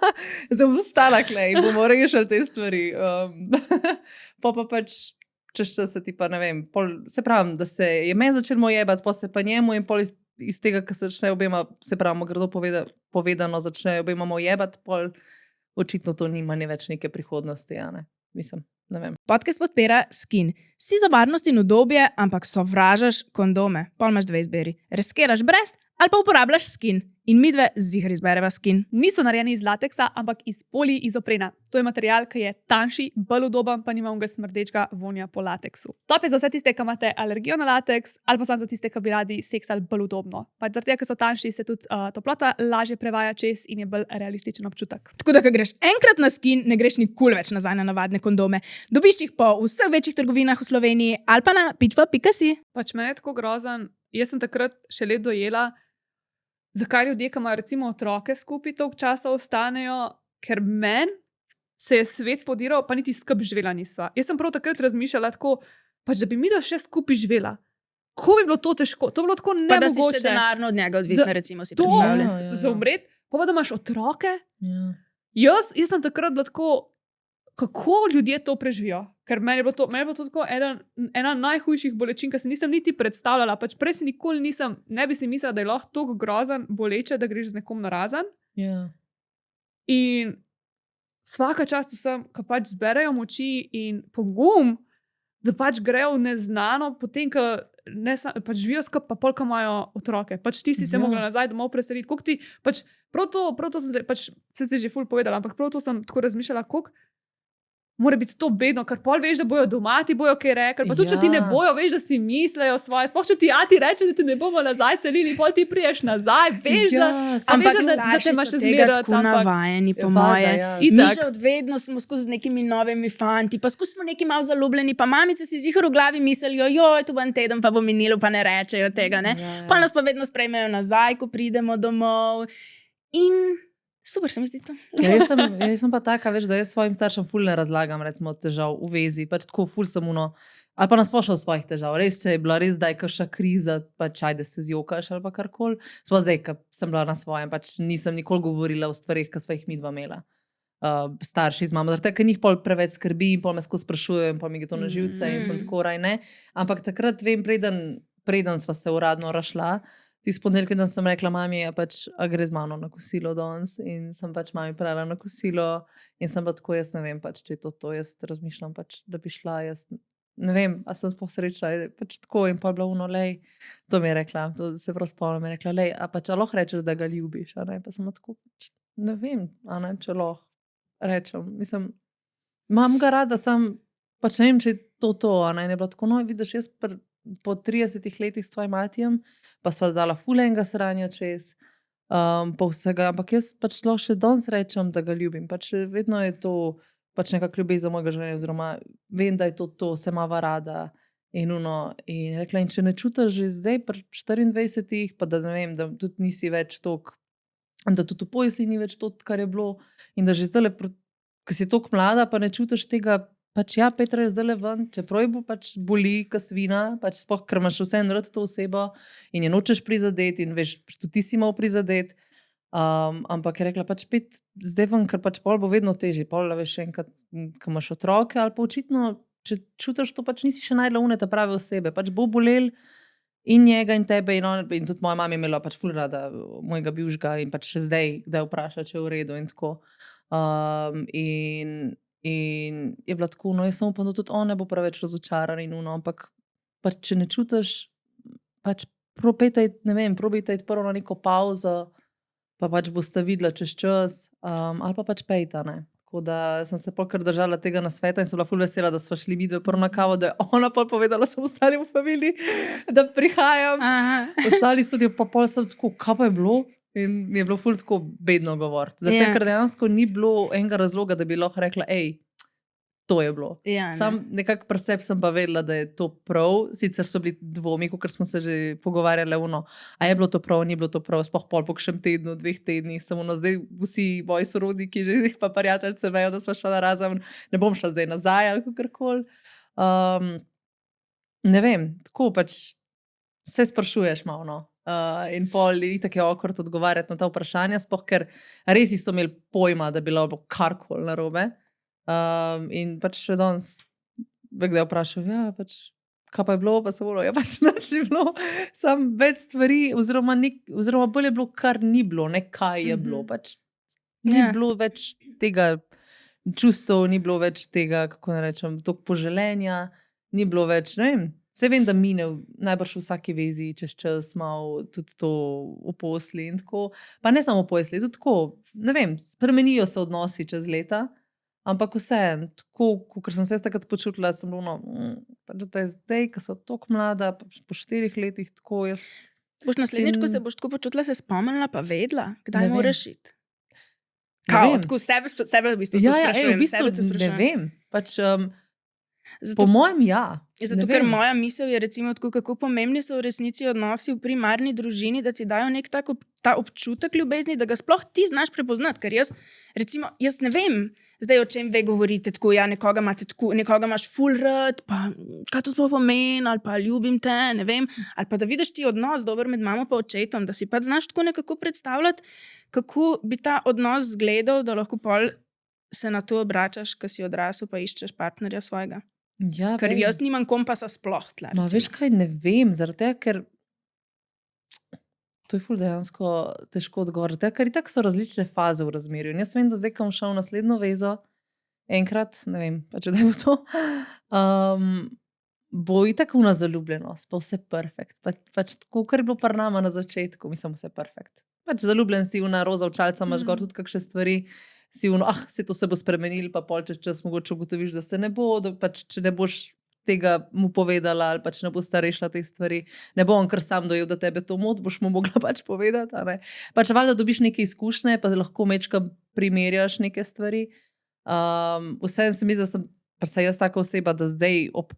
Zdaj bom ostala klej in bomo rešili te stvari. Pa pač čez čas se ti pa, ne vem, se pravim, da se je meni začelo jebati, pa se pa njemu in pol iz tega, ko se začnejo obema, se pravimo, grdo povedano, začnejo obema jebati, pol očitno to nima ne več neke prihodnosti, ja, ne. Mislim, ne vem. Podcast podpira Skin. Si za varnost in udobje, ampak sovražaš kondome. Pol imaš 2 izbiri. Riskiraš brez ali pa uporabljaš Skin. in midve ziher izbereva skin. Niso narejeni iz lateksa, ampak iz poliizoprena. To je material, ki je tanjši, bolj udoben, pa nima unga smrdečega vonja po lateksu. Top je za vse tiste, ki imate alergijo na lateks, ali pa samo za tiste, ki bi radi seksali bolj udobno. Pač zaradi tega, ker so tanjši, se tudi toplota lažje prevaja čez in je bolj realističen občutek. Tako da, ko greš enkrat na skin, ne greš nikoli več nazaj na navadne kondome. Dobiš jih po vseh večjih trgovinah v Sloveniji ali pa na pitva.si. Pač meni je tako grozen. Jaz sem takrat še let dojela, zakaj ljudje, ki imajo recimo otroke skupaj, toliko časa ostanejo, ker meni se je svet podiral, pa niti skupaj živela nisva. Jaz sem prav takrat razmišljala tako, pač da bi mi da še skupaj živela. Ko bi bilo to težko? To bi bilo tako nemogoče. Pa da si še denarno od njega odvisna, recimo si predstavljala. Za umret, pa da imaš otroke. Ja. Jaz sem takrat bila tako, kako ljudje to preživijo. Ker meni je bilo to tako ena najhujših bolečin, ki se nisem niti predstavljala. Pač prej si nikoli ne bi si mislila, da je lahko tako grozen, boleče, da greš z nekom narazen. Ja. In vsaka čast vsem, ki pač zberejo moči in pogum, da pač grejo v neznano, potem, ko pač živijo skupaj, pa polka imajo otroke. Pač ti si se mogla nazaj domov preseliti. Koliko ti, pač prav to sem pač se že ful povedala, ampak prav to sem tako razmišljala, koliko mora biti to bedno, ker pol veš, da bojo doma, ti bojo kaj rekli, pa tudi, če ti ne bojo, veš, da si mislejo svoje. Sploh, če ti reče, da ti ne bomo nazaj selili, pol ti priješ nazaj, veš, ampak da te imaš zmeraj tako navajeni, po moje. Mi že od vedno smo skozi z nekimi novimi fanti, pa skozi smo neki malo zaljubljeni, pa mamice si zihar v glavi mislijo, joj, tu bo en teden, pa bo minilo, pa ne rečejo tega, ne. Pa nas pa vedno sprejmejo nazaj, ko pridemo domov. In super, se mi zdi to. Jaz sem pa taka, veš, da jaz svojim staršem ful ne razlagam, recimo, težav v vezi, pač tako ful sem ali pa nasplošno svojih težav. Res, če je bila res zdaj kakšna kriza, pač ajde se zjokaš ali pa karkoli. Sploh zdaj, ko sem bila na svojem, pač nisem nikoli govorila o stvarih, ki sva jih midva imela. Starši z mamo, ker njih pol preveč skrbi in pol me skozi sprašujejo in pol mi je to na živce in sem tako raj ne. Ampak takrat vem, preden sva se uradno rašla, tisti ponedeljek, da sem rekla mami, pač, a gre z mano na kosilo danes in sem pač mami prala na kosilo in sem pa tako, jaz ne vem, pač, če je to, jaz razmišljam, pač, da bi šla, jaz ne vem, a sem sploh srečla, pač tako in pa je bilo lej, to mi je rekla, to se prav spomnim, mi je rekla, lej, a pač, a lahko rečeš, da ga ljubiš, a ne, pa sem tako, pač, ne vem, a ne, če lahko rečem, mislim, imam ga rada, sem, pač ne vem, če je to, a ne, je bilo tako, no, vidiš, jaz po 30 letih s tvojim matijem, pa sva dala fulenga sranja čez, pa vsega, ampak jaz pač lahko še danes rečem, da ga ljubim, pač vedno je to pač nekak ljubezen mojega življenja, oziroma vem, da je to, se mava rada in rekla, in če ne čutiš že zdaj pri 24, pa da ne vem, da tudi nisi več tok, da tudi v pojsli ni več to, kar je bilo, in da že zdaj, ko si tok mlada, pa ne čutiš tega. Pač ja, Petra je zdaj ven, čeprav bo pač boli, ka svina, pač sploh, ker imaš vseeno rad to osebo in je nočeš prizadeti in veš, tudi ti si mal prizadet. Ampak je rekla, pač pet zdaj ven, ker pač pol bo vedno težji, pol veš enkrat, ko imaš otroke ali pa očitno, če čutiš to, pač nisi še najdla une ta prave osebe, pač bo bolel in njega in tebe in tudi moja mama je imela pač ful rada mojega bivšega in pač še zdaj, kdaj vpraša, če je v redu in tako. In je bila tako, no, jaz sem upam, da tudi on ne bo preveč razočaran in ampak pač, če ne čutiš, pač probajte iti prvo na neko pauzo, pa pač boste videla čez čas, ali pa pač pejta, ne. Tako da sem se kar držala tega nasveta in sem bila ful vesela, da sva šli midve prvo na kavo, da je ona pol povedala sem ostalim v familiji, da prihajam. Ostali so pa pol sem tako, kaj pa je bilo? In mi je bilo ful tako bedno govoriti. Zato, ker dejansko ni bilo enega razloga, da bi lahko rekla, to je bilo. Sam nekako pri sebi sem pa vedela, da je to prav. Sicer so bili dvomi, ker smo se že pogovarjali a je bilo to prav, ni bilo to prav, sploh pol po kakšnem tednu, 2 tednih, samo zdaj vsi moji sorodniki, že pa prijateljce vejo, da sva šla narazen, ne bom šla zdaj nazaj ali kakorkoli. Ne vem, tako pač se sprašuješ malo, no. In pol itak je awkward odgovarjati na ta vprašanja, sploh ker res so imeli pojma, da bi bilo karkoli narobe. In pač še danes kdaj vprašal, ja, pač kaj pa je bilo, pa se bilo, ja, pač nič ni bilo. Sam več stvari, oziroma bolj je bilo, kar ni bilo, ne kaj je bilo. Pač ni bilo več tega čustev, ni bilo več tega, kako ne rečem, tog poželenja, ni bilo več, ne vem. Se vem, da mine najbrž v vsaki vezi, čez čas malo tudi to v posli in tako. Pa ne samo v posli, tudi tako, ne vem, spremenijo se odnosi čez leta, ampak vseeno, tako, kot sem se jaz takrat počutila, sem bilo, pač da je zdaj, ko so tako mlada, po 4 letih, tako jaz... Boš naslednjič, ko se boš tako počutila, se spomnila pa vedela, Ne kdaj vem. moraš iti. Ne Kao, vem. tako sebe v bistvu Ja, to ja, sprašujem, v bistvu sebe te ne sprašujem. vem, pač Zato, po mojem ja. zato ne ker vem. moja misel je recimo tako, kako pomembni so v resnici odnosi v primarni družini, da ti dajo nek tak ta občutek ljubezni, da ga sploh ti znaš prepoznati, ker jaz, recimo, jaz ne vem, zdaj o čem ve govorite tako, ja, nekoga imate tako, nekoga imaš ful rad, pa kaj to sploh pomeni, ali pa ljubim te, ne vem, ali pa da vidiš ti odnos dober med mamo pa očetom, da si pa znaš tako nekako predstavljati, kako bi ta odnos izgledal, da lahko pol se na to obračaš, ko si odrasel pa iščeš partnerja svojega. Ja, Ker vem. jaz nimam kompasa sploh tle. Ma, recimo. veš kaj, ne vem, zaradi tega, ker to je ful dejansko težko odgovoriti, ker itak so različne faze v razmerju. In jaz vem, da zdaj, ko bom šel v naslednjo vezo, enkrat, ne vem, pa če da bo to, bo itak una zaljubljenost, pa vse perfekt. Pač tako, kar je bilo par nama na začetku, mislim, vse perfekt. Pač zaljubljen si, una roza očalca, imaš gor tudi kakšne stvari, si se to se bo spremenil, pa pol čez čas mogoče ugotoviš, da se ne bo, da pač če ne boš tega mu povedala ali pač ne boste rešila te stvari, ne bo on kar sam dojel, da tebe to moti, boš mu mogla pač povedati, a ne. Pač valjda dobiš neke izkušnje, pa lahko mečka primerjaš neke stvari. Vseeno se mi zdi, da sem pač jaz taka oseba, da zdaj ob,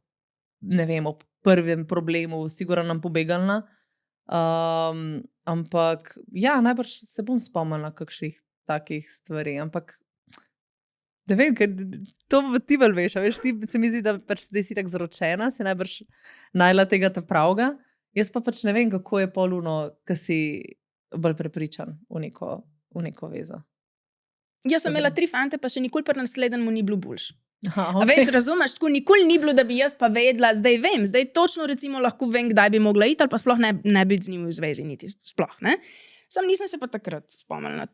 ne vem, ob prvem problemu sigurno nam pobegalna. Ampak ja, najbrž se bom spomnila kakšnih takih stvari, ampak ne vem, ker to ti bolj veš, a veš, ti se mi zdi, da pač zdaj si tako zaročena, si najbrž najla tega ta pravga, jaz pa pač ne vem, kako je poluno, ko si bolj prepričan v neko vezo. Jaz sem imela 3 fante, pa še nikoli pri naslednjemu ni bilo boljš. Aha, A veš, razumeš, tako nikoli ni bilo, da bi jaz pa vedela, zdaj vem, zdaj točno recimo lahko vem, kdaj bi mogla iti, ali pa sploh ne biti z njim v zvezi, niti sploh, ne. Sam nisem se pa takrat spomnila,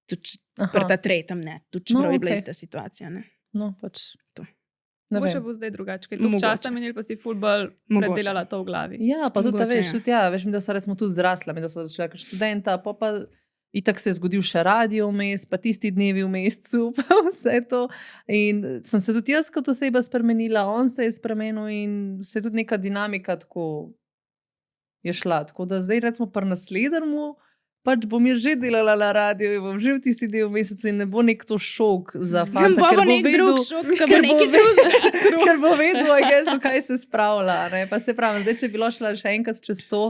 tudi pri ta tretjem, ne, tudi čeprav je bila okej. ista situacija, ne. No, pač To. ne Mogoče vem. bo zdaj drugače, ker toliko Mogoče. časa menili, pa si ful bolj Mogoče. predelala to v glavi. Ja, pa tudi, Mogoče, veš, ja. tudi ja, veš, mi, da smo tudi zrasla, mi, da so začela kot študenta, pa itak se je zgodil še radio vmes, pa tisti dnevi v mesecu, pa vse to. In sem se tudi jaz kot oseba spremenila, on se je spremenil in se je tudi neka dinamika tako je šla. Tako da zdaj recimo pri naslednjemu, pač bom jaz že delala na radiju in bom že v tisti del v mesecu in ne bo nek to šok za fanta, ker bo nek vedel, drug šok, ker bo ker bo nekaj vedel, drugega. ker bo vedel, I guess, v kaj se spravlja. Ne? Pa se pravi, zdaj, če bi bilo šla še enkrat čez to,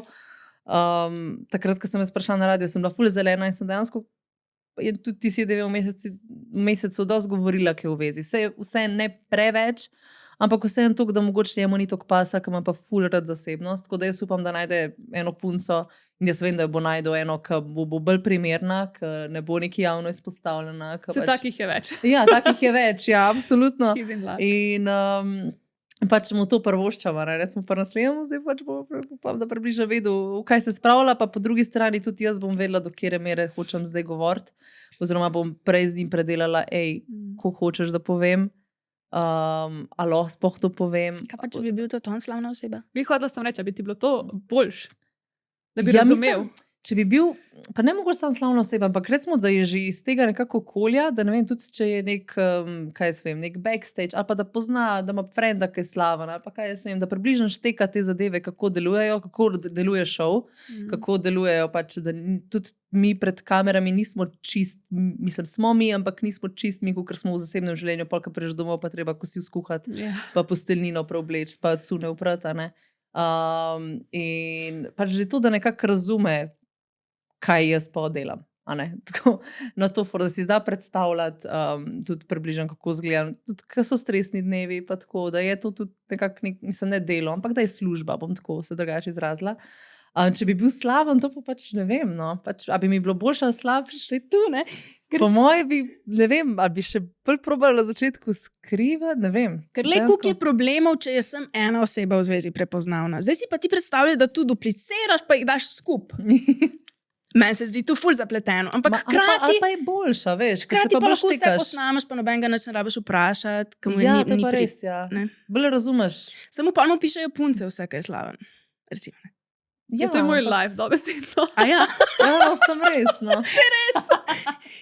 takrat, ko sem jaz prišla na radio, sem bila ful zelena in sem dejansko, je tudi ti si v mesecu dosti govorila, ki je v vezi. Vse ne preveč, ampak vseeno toliko, da mogoče njemu ni toliko pasa, ki ima pa ful rad zasebnost. Tako da jaz upam, da najde eno punco in jaz vem, da jo bo najdel eno, ki bo bolj primerna, ki ne bo neki javno izpostavljena. Se takih je več. Ja, takih je več, ja, absolutno. He's in luck. In pač mu to prvoščava, ne, smo pa naslednjemu, zdaj pač upam, da približno vedel, v kaj se spravlja, pa po drugi strani tudi jaz bom vedela, do kere mere hočem zdaj govoriti, oziroma bom prej z njim predelala, ko hočeš, da povem, alo, spoh to povem. Kaj pa, če bi bil to on slavna oseba? Bi hodila sem reči, bi ti bilo to boljš, da bi Ja, razumel. mislim, če bi bil, pa ne mogoče sam slavna oseba, ampak recimo, da je že iz tega nekako okolja, da ne vem, tudi če je nek, kaj jaz vem, nek backstage, ali pa da pozna, da ima frenda, ki je slaven, ali pa kaj jaz vem, da približno šteka te zadeve, kako delujejo, kako deluje šov, kako delujejo pač, da tudi mi pred kamerami nismo čist, mislim, smo mi, ampak nismo čist mi, ker smo v zasebnem življenju, polka prejš domov, pa treba kosil skuhati, Ja. pa postelnino preobleči, pa cune uprata, ne. In pač že to, da nekako razume, kaj jaz pa delam. Tako, na to, da si zda predstavljati, tudi približno, kako izgledam, tudi kaj so stresni dnevi, pa tako, da je to tudi nekako, mislim, ne delo, ampak da je služba, bom tako se drugače izrazila. Če bi bil slaven, to pa pač ne vem, no, pač, a bi mi bilo boljše ali slabše, Vse tu, ne? po moje bi, ne vem, ali bi še bolj probala na začetku skrivati, ne vem. Ker le koliko je problemov, če je sem ena oseba v zvezi prepoznavna. Zdaj si pa ti predstavljaj, da tu dupliciraš, pa jih daš skup. Meni se zdi to ful zapleteno, ampak hkrati... Ali pa je boljša, veš, ker se Hkrati pa pa bolj lahko vse štekaš. posnameš, pa nobenega nič ne rabiš vprašati. Ja, to je pa res, ja. Ne. Bolj razumeš. Samo pa mu pišejo punce vse, kaj je slaven. Recimo. Ne. Ja, to je moj ampak- life, dobesedno. A ja? Ja, no, sem res, no.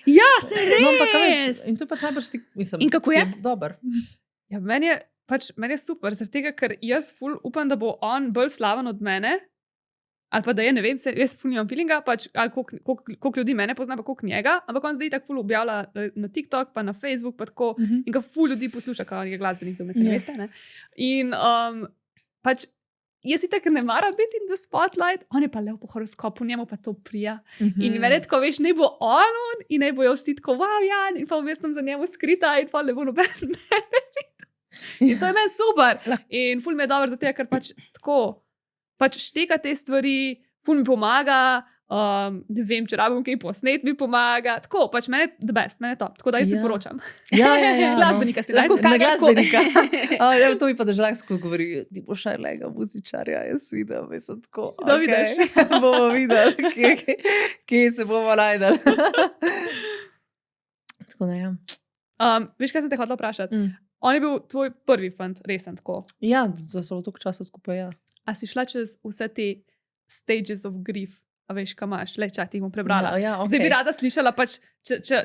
Ja, se res! No, ampak, a veš, in to je pač najbrž ti, mislim. In kako je? Dober. Ja, meni je super, zaradi tega, ker jaz ful upam, da bo on bolj slaven od mene. Ali pa da je, ne vem, jaz ful nimam feelinga, pač, ali koliko ljudi mene pozna, pa koliko njega, ampak on zdaj tako ful objavlja na TikTok, pa na Facebook, pa tako, in ga ful ljudi posluša, kao on je glasbenik, za nekaj veste, ne. In pač, jaz si tako ne maram biti in the spotlight, on je pa lev po horoskopu, njemu pa to prija. In meni tako, veš, ne bo on in ne bojo vsi tako, wow, Jan, in pa vmes tam za njemu skrita in pa ne bo noben mene videl. In to je meni super. In ful mi je dobro zato, ker pač tako, pač šteka te stvari, ful mi pomaga, ne vem, če rabim kaj posnet, mi pomaga. Tako, pač meni je the best, meni je top. Tako da jaz priporočam. Ja, Glasbenika si Lahko najde. Na kadarkoli. glasbenika. Ja, to mi pa državljak skozi govori, ti boš šaj lega muzičarja, jaz vidim, mislim tako. Da vidiš. Bomo videli, kje se bomo najdeli. Tako da ja. Veš, kaj sem te hotela vprašati? On je bil tvoj prvi fant, resen tako. Ja, za so toliko časa skupaj, ja. A si šla čez vse te stages of grief? A veš, kaj imaš? Le, čak, ti bom prebrala. Ja, okay. Zdaj bi rada slišala, pač,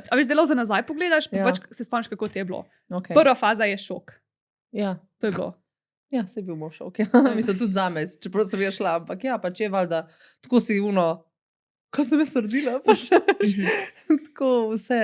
a veš, zelo za nazaj pogledaš, pa Ja. pač se spomniš, kako ti je bilo. Okay. Prva faza je šok. Ja. To je bilo. Ja, se bil šok. Ja. Mislim, tudi za me, čeprav sem jaz šla, ampak ja, pač je valjda, tako si uno, ko sem jaz srdila, pač tako vse,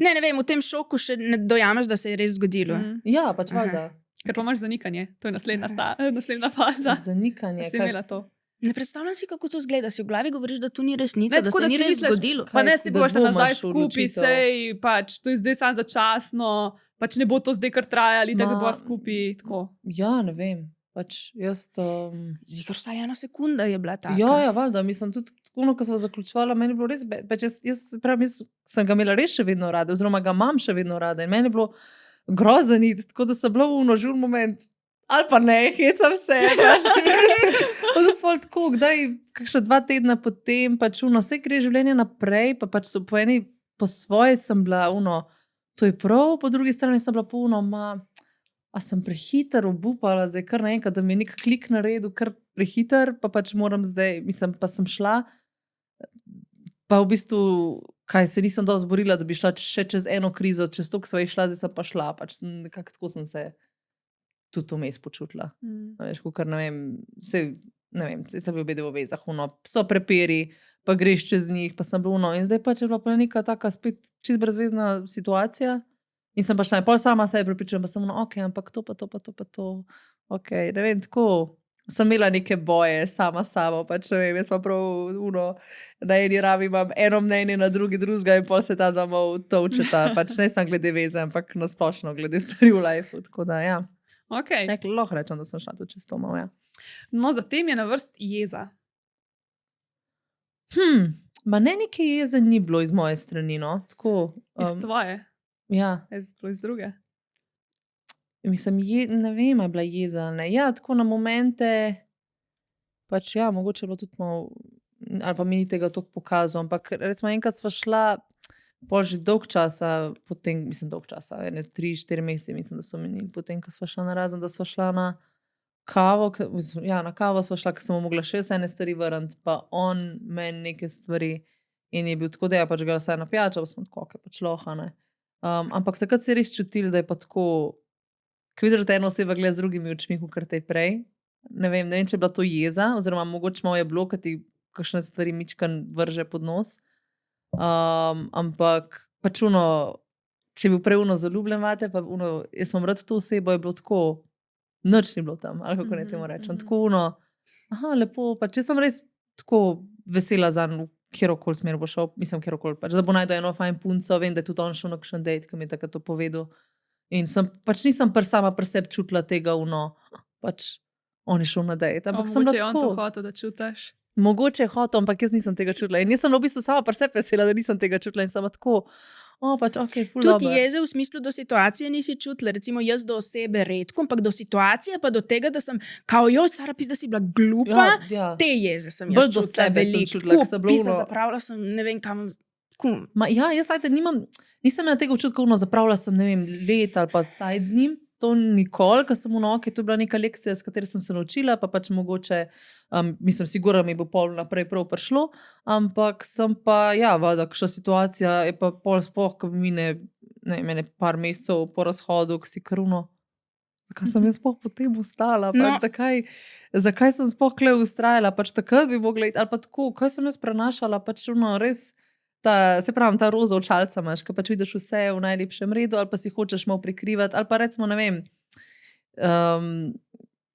Ne vem, v tem šoku še ne dojameš, da se je res zgodilo. Ja, pač valjda. Ker pa imaš zanikanje, to je naslednja faza. Zanikanje. Si imela to. Ne predstavljam si, kako to zgleda. Si v glavi govoriš, da to ni resnica, Ne, da tako, se da ni si res misliš- zgodilo. Pa ne Kaj, si da boš nazaj dvomaš v skupaj, odločitev. sej, pač to je zdaj samo začasno, pač ne bo to zdaj kar trajalo, da Ma- bo skupaj. Tako. Ja, ne vem. Pač jaz to. Zigar, vsaj ena sekunda je bila taka. Ja, valjda, mislim, tudi ono, ko smo zaključovali, meni je bilo res, pač jaz sem ga imela res še vedno rada, oziroma ga imam še vedno rada in meni je bilo grozen iti, tako da sem bila v unožul moment, ali pa ne, hecam se, pač. Tudi pol tako, kdaj, kakšna 2 tedna potem, pač vse gre življenje naprej, pa pač so po eni, po svoje sem bila to je prav, po drugi strani sem bila polno, a sem prehiter obupala, zdaj kar naenkrat, da mi je nek klik naredil, kar prehiter, pa pač moram zdaj, mislim, pa sem šla, pa v bistvu, kaj se nisem dosti borila, da bi šla še čez eno krizo, čez to, ko sva jih šla, zdaj sem pa šla, pač nekako tako sem se tudi vmes počutila. Veš, kar ne vem, ne vem, zdaj sem bil v vezah, so prepiri, pa greš čez njih, pa sem bil in zdaj pač je bila pa neka taka spet čist brezvezna situacija. In sem pa šla, pol sama sebe prepričala, pa sem ok, ampak to, ok, ne vem, tako. Sem imela neke boje sama s sabo, pač ne vem, jaz pa prav na eni ravni imam eno mnenje, na drugi drugega in pol se ta domov tolčeta, pač ne samo glede veze, ampak nasplošno glede stvari v lifeu, tako da ja. Okay. Lahko rečem, da sem šla tudi čez to malo, ja. No, zatem je na vrsti jeza. Ma ne neke jeze ni bilo iz moje strani, no, tako. Iz tvoje, Ja. iz druge. Mislim, ne vem, je bila jeza ali ne. Ja, tako na momente, pač ja, mogoče je bilo tudi malo, ali pa mi ni tega toliko pokazal, ampak recimo enkrat sva šla, pol že dolg časa, potem, mislim, dolg časa, 3-4 mesece, mislim, da so menili, potem, ko sva šla na razen, da sva šla na kavo, na kavo sva šla, ker sem mu mogla še ene stvari vrniti, pa on meni neke stvari in je bil tako, da je pač ga vsaj na pijačo, pa sem tako, ok, pač loha, ne. Ampak takrat si res čutil, da je pa tako, ko vidiš, da ena oseba gleda z drugimi očmi, kot te prej. Ne vem, če je bila to jeza, oziroma mogoče malo je bilo, ker ti kakšne stvari mičkan vrže pod nos. Ampak pač če je bil prej zaljubljen vate, pa jaz imam rad to osebo, je bilo tako, nič ni bilo tam, ali kako ne temu rečem. Tako aha, lepo, pa če sem res tako vesela za kjerokoli smer bo šel, mislim, kjerokoli, pač, da bo najdel eno fajn punco, vem, da je tudi on šel na kakšen dejt, ki mi je takrat to povedal. In pač nisem sama pri sebi čutila tega, pač on je šel na dejt. Ampak sem Mogoče je on to tako, hotel, da čutiš. mogoče je hotel, ampak jaz nisem tega čutila. In jaz sem v bistvu sama pri sebi vesela, da nisem tega čutila in sem tako, pač ok, ful Tudi dobro. jeze v smislu do situacije nisi čutila, recimo jaz do osebe redko, ampak do situacije pa do tega, da sem kao, Sara, pis, da si bila glupa, te jeze sem jaz Bolj do čutila sebe sem veliko. čutila, ko sem bila Pis, da ono- zapravila sem, ne vem kam, tako. Jaz ajte nisem imela tega občutka, zapravila sem, ne vem, let ali pa cajt z njim. To nikoli, ker sem to je bila neka lekcija, s katero sem se naučila, pa pač mogoče, mislim, sigurno mi bo pol naprej prav prišlo, ampak sem pa, valjda, kakšna situacija je pa pol sploh, ko mene par mesecev po razhodu, ko si kruno. Zakaj sem jaz sploh potem ostala? Pač, zakaj sem sploh kle ustrajala? Pač takrat bi mogla iti, ali pa tako, kaj sem jaz prenašala, pač res. Se pravi, ta roza očalca imaš, ko pač vidiš vse v najlepšem redu, ali pa si hočeš malo prikrivati, ali pa recimo, ne vem,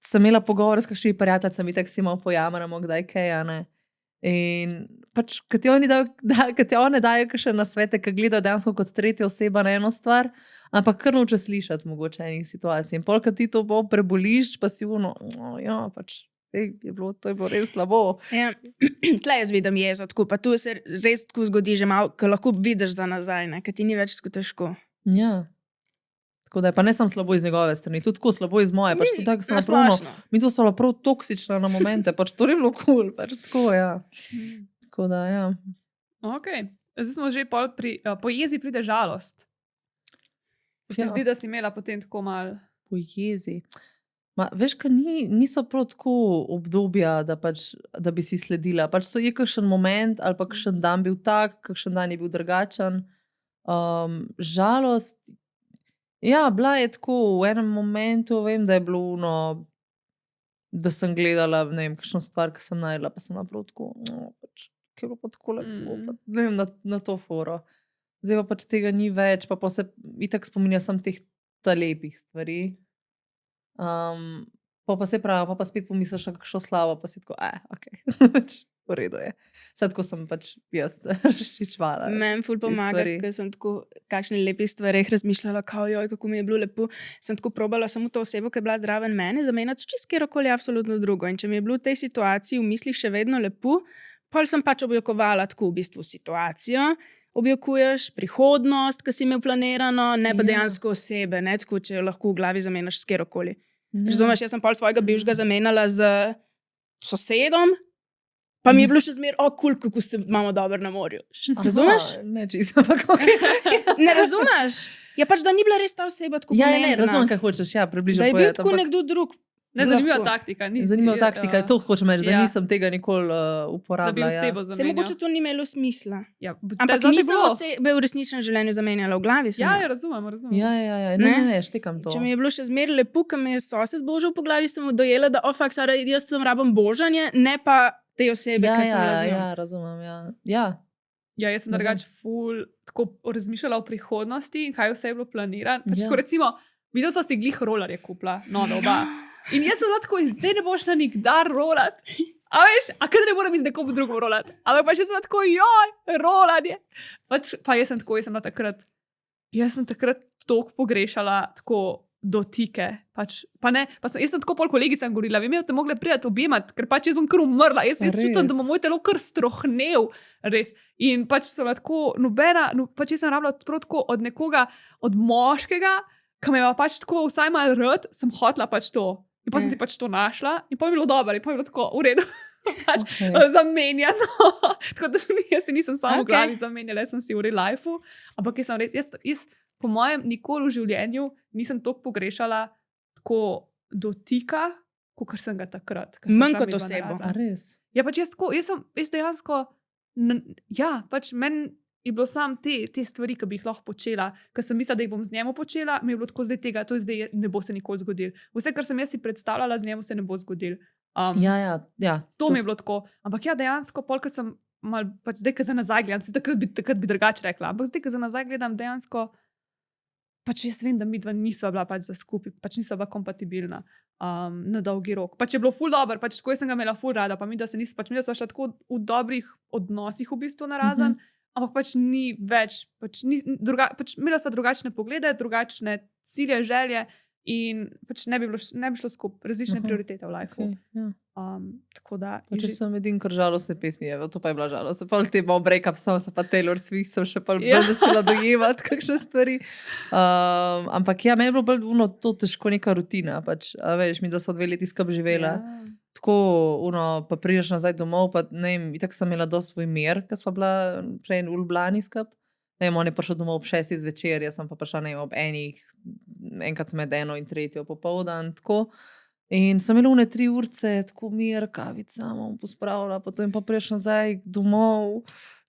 sem imela pogovor s kakšnimi prijateljicami, tako si malo pojamramo, kdaj kaj, a ne. In pač, kad ti one dajo kakšne nasvete, ki gledajo dejansko kot tretja oseba na eno stvar, ampak kar noče slišati mogoče enih situacij. In pol, kad ti to preboliš, pa si pač, to je bilo res slabo. Ja. Tle jaz vidim jezo, tako, pa tu se res tako zgodi že malo, ko lahko vidiš za nazaj, ne, ker ti ni več tako težko. Ja. Tako da je pa ne samo slabo iz njegove strani, tudi tako slabo iz moje. Pač tako, sem napravno, mi to so bila prav toksična na momente, pač to je bilo cool, pač tako, Tako da, Ok, zdaj smo že pol po jezi pride žalost. Se ti zdi, da si imela potem tako malo? Po jezi. Veš, ka niso prav tako obdobja, da bi si sledila. Pač je kakšen moment ali pa kakšen dan bil tak, kakšen dan je bil drugačen. Žalost, bila je tako v enem momentu, vem, da je bilo da sem gledala, ne vem, kakšno stvar, ki sem najdela, pa sem prav tako, pač, ki je bilo pa tako lepo, pa, ne vem, na to foro. Zdaj pa pač tega ni več, pa se itak spominja sem teh lepih stvari. Pa se pravi, pa spet pomisliš na kakšno slavo, pa si tako, ok, v redu je. Saj tako sem pač jaz razčičvala. Meni ful pomaga, ker sem tako kakšne lepih stvareh razmišljala, kao kako mi je bilo lepo. Sem tako probala samo to osebo, ki je bila zraven mene, zamenjati s čisto kjerkoli absolutno drugo. In če mi je bilo v tej situaciji v mislih še vedno lepo, pol sem pač oblikovala tako v bistvu situacijo. Objekuješ prihodnost, ki si imel planirano, ne pa dejansko osebe, ne tako, če jo lahko v glavi zamenjaš s kjerkoli. Razumeš, jaz sem pol svojega bivšega zamenjala z sosedom, pa mi je bilo še zmer, cool, kako se imamo dobro na morju. Razumeš? Ne, čisto, ampak ne razumeš? Ja, pač, da ni bila res ta oseba tako pomembna. Ne, razumem, kaj hočeš, približno povedati. Da je bil tako nekdo drug. Ne, zanimiva taktika. Zanimiva taktika, to hočem reči, da nisem tega nikoli uporabljala. Da bi osebo zamenjala. Se mogoče to ni imelo smisla. Ja, ampak nisem osebe v resničnem življenju zamenjala v glavi. Razumem. Ja, ne, štekam to. Če mi je bilo še zmer lepo, ko mi je sosed božal po glavi, sem dojela, da Sara, jaz sem rabim božanje, ne pa te osebe, ki sem razumela. Ja, razumem, ja. Ja, jaz sem drugače ful tako razmišljala o prihodnosti in kaj vse je bilo planirano. Pač tako recimo, videla sem si glih rolerje kupila, nove oba. In jaz sem tako, zdaj ne boš na nikdar rolati. A veš, kaj ne moram iz nekomu drugemu rolati. Ampak pa še sem tako, rolanje. Pa jaz sem bila takrat, jaz sem takrat toliko pogrešala, tako dotike. Jaz sem tako pol kolegicam govorila, vi me boste mogli prijeti objemati, ker pač jaz bom kar umrla. Jaz čutim, da bo moj telo kar strohnel. Res. In pač sem tako pač jaz sem rabila prav tako od nekoga, od moškega, ki me je pač tako vsaj malo rad, sem hotela pač to. In pa sem si pač to našla in pa je bilo dobro, in pa je bilo tako v redu. Pač zamenjano. Tako da jaz se nisem samo v glavi zamenjala, jaz sem si v real lifeu. Ampak jaz sem res, jaz po mojem nikoli v življenju nisem toliko pogrešala tako dotika, kot sem ga takrat. Manj kot osebo. Ja, pač jaz dejansko, pač meni je bilo sam te stvari, ki bi jih lahko počela, ker sem mislila, da jih bom z njemu počela, mi je bilo tako zdaj tega, to zdaj ne bo se nikoli zgodilo. Vse, kar sem jaz si predstavljala, z njemu se ne bo zgodilo. Ja. To mi je bilo tako. Ampak dejansko, polk sem mal, pač zdaj, ko za nazaj gledam, takrat bi drugače rekla, ampak zdaj, ko za nazaj gledam, dejansko, pač jaz vem, da mi dva nisva bila pač za skupaj, pač nisva bila kompatibilna na dolgi rok. Pač je bilo ful dobro, pač tako sem ga imela ful rada, pa mi da se nisva, pač mi da sva šla tako v dobrih odnosih v bistvu narazen, ampak pač ni več, pač imela sva drugačne poglede, drugačne cilje, želje in pač ne bi šlo skupaj, različne prioritete v lifeu. Tako da, Če sem edin, kar žalostne pesmi, je, to pa je bila žalost. Pol te bo break-up song, pa Taylor Swift sem še bolj začela dojevati kakšne stvari. Ampak ja, meni je bilo bolj to težko neka rutina, pač, veš, mi da so 2 leti skupaj živela. Tako, pa prideš nazaj domov, pa ne vem, itak sem imela dosti svoj mir, ker sva bila prej v Ljubljani skupaj. Ne vem, on je prišel domov ob 6 zvečer, jaz sem pa prišla, ne vem, ob 1, enkrat med 1 in 3 popoldan, tako. In sem imela 3 urce, tako mir, kavica, bom pospravila, potem pa priješ nazaj domov,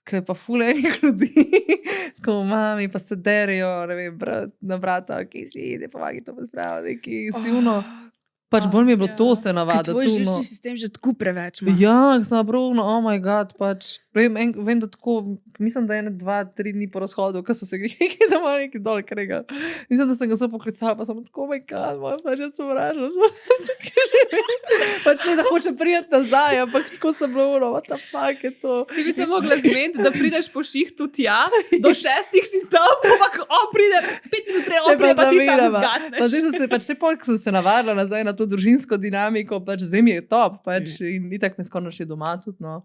ker je pa ful enih ljudi, tako mami pa se derijo, ne vem, na vrata, ki si, ide pomagi to pospraviti, ki si pač bolj mi je bilo to se navaditi. Tvoj živčni sistem že tako preveč ima. Ja, sem pravno, oh my god, pač, vem, da tako, mislim, da je 2-3 dni po razhodu, ko so se neki doma neki dol kregali. Mislim, da sem ga so poklicala, pa sem tako, oh my god, moj pač jaz sem vražila, pač ne, da hoče prijeti nazaj, ampak tako sem bilo, what the fuck je to. Ti bi se mogla zmeniti, da prideš po šihtu tja, do 6 si tam, ampak on pride 5 minut prej, on pride, pa ti samo zgasneš. Pa zdaj sem se, pač polk sem se navadila nazaj na to družinsko dinamiko, pač zdaj mi je top, pač in itak me skoraj še doma tudi, no.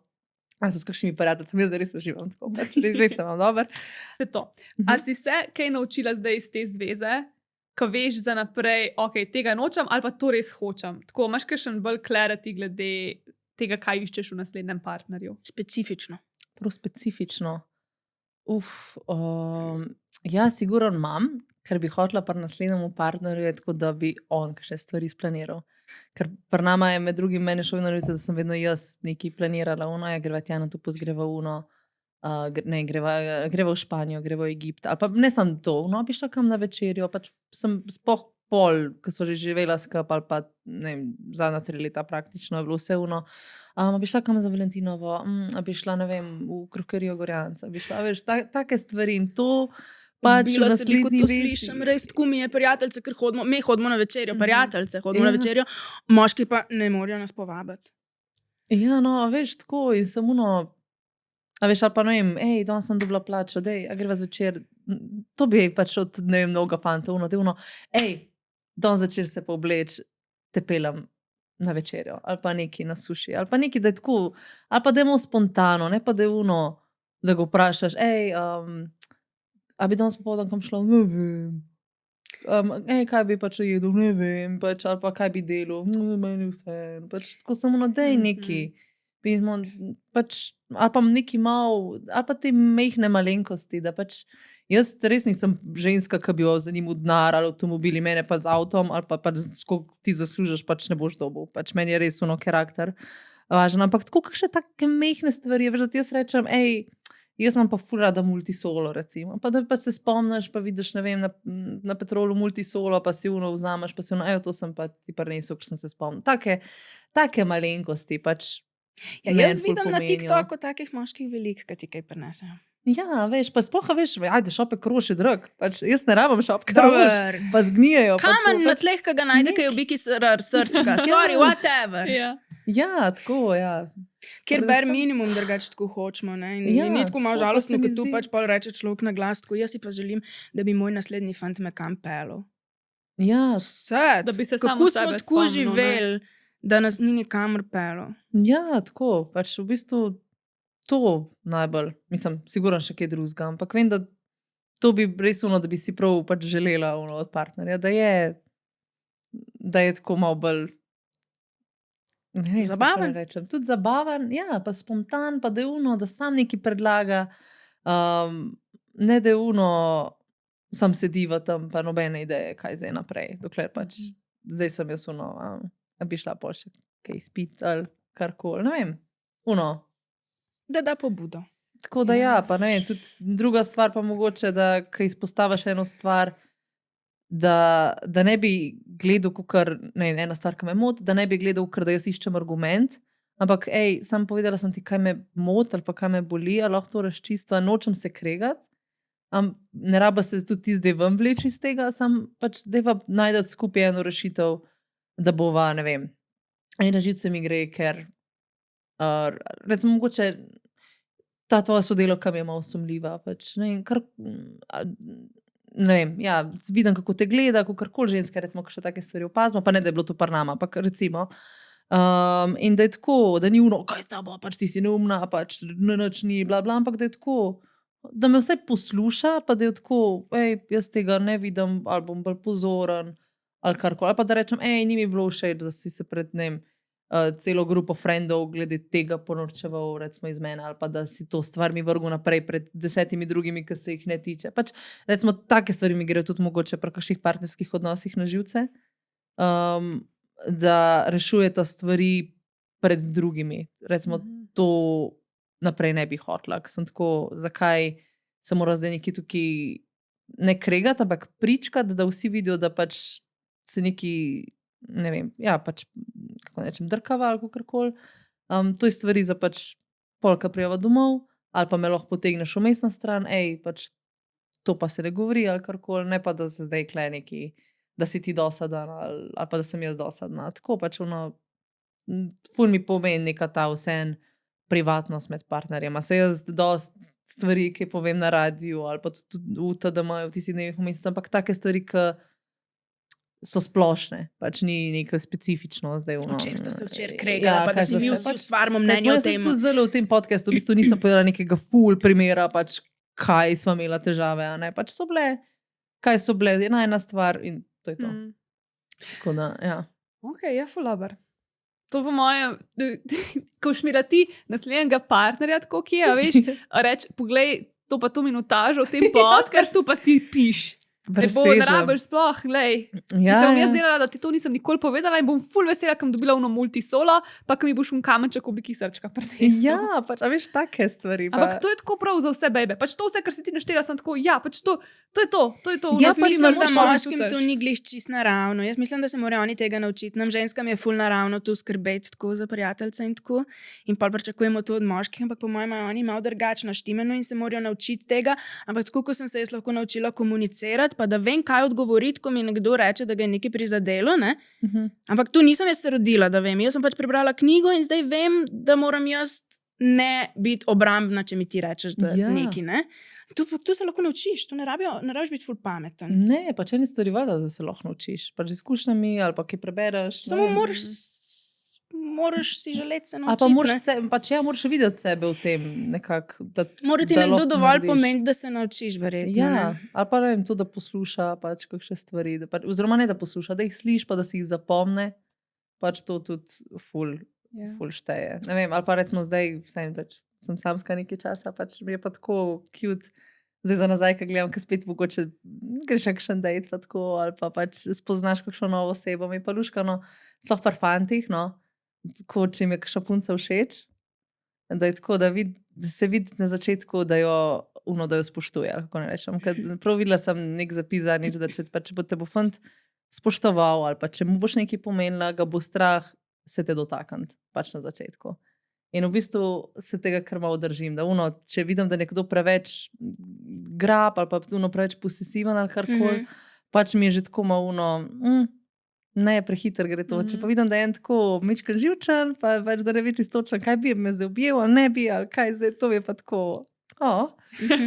A se s kakšnimi prijateljicami, jaz res uživam tako, pač res sem vam dober. To. A si se kaj naučila zdaj iz te zveze, ko veš za naprej, ok, tega nočem ali pa to res hočem? Tako, imaš kakšen bolj clarity glede tega, kaj iščeš v naslednjem partnerju? Specifično. Prav specifično. Ja, sigurno imam, ker bi hotela pri naslednjemu partnerju je tako, da bi on kakšne stvari splaniral. Ker pri nama je med drugim meni šlo na novice, da sem vedno jaz nekaj planirala, greva tja na to greva greva v Španijo, greva v Egipt, ali pa ne samo to, bi šla kam na večerjo, pač sem spoh pol, ko so že živela skupaj, ali pa ne vem, zadnja 3 leta praktično je bilo vse bi šla kam za Valentinovo, bi šla, ne vem, v krokerijo Gorjanca, bi šla, veš, take stvari in to pač v naslednji slišim, res tako mi je prijateljce, ker mi hodimo na večerjo, prijateljce hodimo na večerjo, moški pa ne morajo nas povabiti. Ja, no, veš, tako in sem a veš, ali pa ne vem, danes sem dobila plačo, a greva zvečer, to bi pač od, ne vem, mnogo fantov, danes zvečer se pa obleč, te pelem na večerjo, ali pa neki na suši, ali pa neki, da je tako, ali pa dajmo spontano, ne pa da je da ga vprašaš, a bi danes popoldan kam šla, ne vem. Kaj bi pač jedel, ne vem, pač, ali pa kaj bi delal, meni vse. Pač tako samo dej neki. Pač, ali pa neki mal, ali pa te mehne malenkosti, da pač jaz res nisem ženska, ki bi jo zanimal denar ali avtomobili, mene pa z avtom, ali pa pač koliko ti zaslužiš, pač ne boš dobil. Pač meni je res karakter važen. Ampak tako kakšne take mehne stvari, veš, da ti jaz rečem, jaz imam pa ful rada multisolo, recimo. Pa da pa se spomniš, pa vidiš, ne vem, na Petrolu multisolo, pa si vzameš, pa si to sem pa ti prinesel, ker sem se spomnil. Take malenkosti, pač. Ja, jaz vidim na TikToku takih moških veliko, ki ti kaj prinesejo. Ja, veš, pa spoha veš, ajde, šopek rož je drag. Pač jaz ne rabim šopka rož, pa zgnijejo. Kamen na tleh, ki ga najde, ki je v biki srčka. Sorry, whatever. Ja, tako, ja. Ker ber minimum drugače tako hočemo, ne? In ni tako malo žalostno, ko tu pač pol reče človek na glas, tako jaz si pa želim, da bi moj naslednji fant me kam pelil. Ja. Sad, da bi se samo sebe spomnil. Kako smo tako živeli, da nas ni nikamor pelil. Ja, tako, pač v bistvu to najbolj, mislim, sigurno še kaj drugega, ampak vem, da to bi res da bi si prav pač želela od partnerja, da je tako malo bolj zabaven. Tudi zabaven, ja, pa spontan, pa da je da sam nekaj predlaga, ne da je sam sediva tam, pa nobene ideje, kaj zdaj naprej, dokler pač zdaj sem jaz bi šla pol še kaj spiti ali karkoli, ne vem, Da pobudo. Tako da ja, pa ne vem, tudi druga stvar pa mogoče, da ko izpostaviš eno stvar, da ne bi gledal, ena stvar, ki me moti, da ne bi gledal, da jaz iščem argument, ampak sam povedala sem ti, kaj me moti ali pa kaj me boli, ali lahko to razčistva, nočem se kregati, ne raba se tudi ti zdaj ven vleči iz tega, sam pač deva najdati skupaj eno rešitev, da bova, ne vem, ena žica mi gre, ker recimo mogoče ta tvoja sodelavka mi je malo sumljiva, pač, ne vem, ja, vidim, kako te gleda, kakorkoli ženske, recimo, kakšne take stvari opazimo, pa ne, da je bilo to par nama, ampak recimo, In da je tako, da ni uno, kaj ta bo, pač ti si neumna, pač nič ni, bla, bla, ampak da je tako, da me vse posluša, pa da je tako, jaz tega ne vidim, ali bom bolj pozoren, ali karkoli. Ali pa da rečem, ni mi bilo všeč, da si se pred celo grupo frendov glede tega ponorčeval, recimo iz mene, ali pa da si to stvar mi vrgu naprej pred 10 drugimi, ki se jih ne tiče. Pač, recimo, take stvari mi gre tudi mogoče pri kakšnih partnerskih odnosih na živce. Da rešujeta stvari pred drugimi. Recimo, to naprej ne bi hotla. Sem tako, zakaj se mora zdaj neki tukaj ne kregati, ampak pričkati, da vsi vidijo, da pač se neki, ne vem, pač, kako nečem, drkava ali kakorkoli. To je stvari za pač polka prijava domov, ali pa me lahko potegneš vmes na stran, pač to pa se ne govori ali karkoli, ne pa da se zdaj kle neki da si ti dosadan ali pa da sem jaz dosadna. Tako pač ful mi pomeni neka ta vseeno privatnost med partnerjema. Se jaz dost stvari, ki povem na radiju ali pa tudi v TDM-ju, v tisti dnevih vmes, ampak take stvari, ki so splošne, pač ni neko specifično zdaj. O čem ste se včeraj kregali, pa da si mi vsi ustvarimo mnenje o tem. Jaz sem zelo v tem podcastu, v bistvu nisem povedala nekega ful primera, pač kaj sva imela težave, a ne, pač so bile, kaj so bile, ena stvar in to je to. Tako da, ja. Ok, fulaber. To po mojem, ko šmira ti naslednjega partnerja, tako ki je, veš, reč, poglej, to pa to minutažo v tem podcastu, pa si piš. Ne bo, ne rabiš sploh, glej. Sem jaz delala, da ti to nisem nikoli povedala in bom ful vesela, kam dobila uno multisolo, pa kam mi boš kamenček v obliki srčka prinesel. Ja, pač, a veš, take stvari. Ampak to je tako prav za vse bebe. Pač to vse, kar si ti naštela, sem tako, pač to je to. Jaz mislim, da moškim to ni glih čist naravno. Jaz mislim, da se morajo oni tega naučiti. Nam ženskam je ful naravno tu skrbeti tako za prijateljce in tako. In pa pričakujemo to od moških, ampak po mojem oni malo drugačno štimeno in se morajo naučiti tega. Ampak tako, ko sem se jaz lahko naučila komunicirati, pa da vem, kaj odgovoriti, ko mi nekdo reče, da ga je nekaj prizadelo, ne? Ampak tu nisem jaz se rodila, da vem. Jaz sem pač prebrala knjigo in zdaj vem, da moram jaz ne biti obrambna, če mi ti rečeš, da nekaj, ne? Tu se lahko naučiš, tu ne rabiš biti ful pameten. Ne, pač eni stvari valjda, da se lahko naučiš. Pač z izkušnjami ali pa kaj prebereš. Samo moraš si želeti se naučiti. Ali pa moraš videti sebe v tem nekako. Mora ti nekdo dovolj pomeniti, da se naučiš verjetno. Ja, ali pa ne vem, to, da posluša pač kakšne stvari. Oziroma ne, da posluša, da jih sliš, pa da si jih zapomne. Pač to tudi ful šteje. Ne vem, ali pa recimo zdaj, sem samska nekaj časa, pač mi je pa tako cute. Zdaj za nazaj, ko gledam, ko spet mogoče greš kakšen dejt pa tako, ali pa pač spoznaš kakšno novo osebo, mi je pa luškano, sploh par fantih, no. Tako, če mi je kakšna punca všeč, da je tako, da se vidi na začetku, da jo spoštuje, kako ne rečem. Prav videla sem nek zapis zadnjič, da če te bo fant spoštoval ali pa če mu boš nekaj pomenila, ga bo strah se te dotakniti, pač na začetku. In v bistvu se tega kar malo držim, da če vidim, da nekdo preveč grab ali pa preveč posesiven ali karkoli, pač mi je že tako malo ne, prehiter gre to. Če pa vidim, da je en tako mečkan živčen, pa več, da ne ve čisto točno, kaj bi me zdaj objel ali ne bi, ali kaj zdaj, to je pa tako,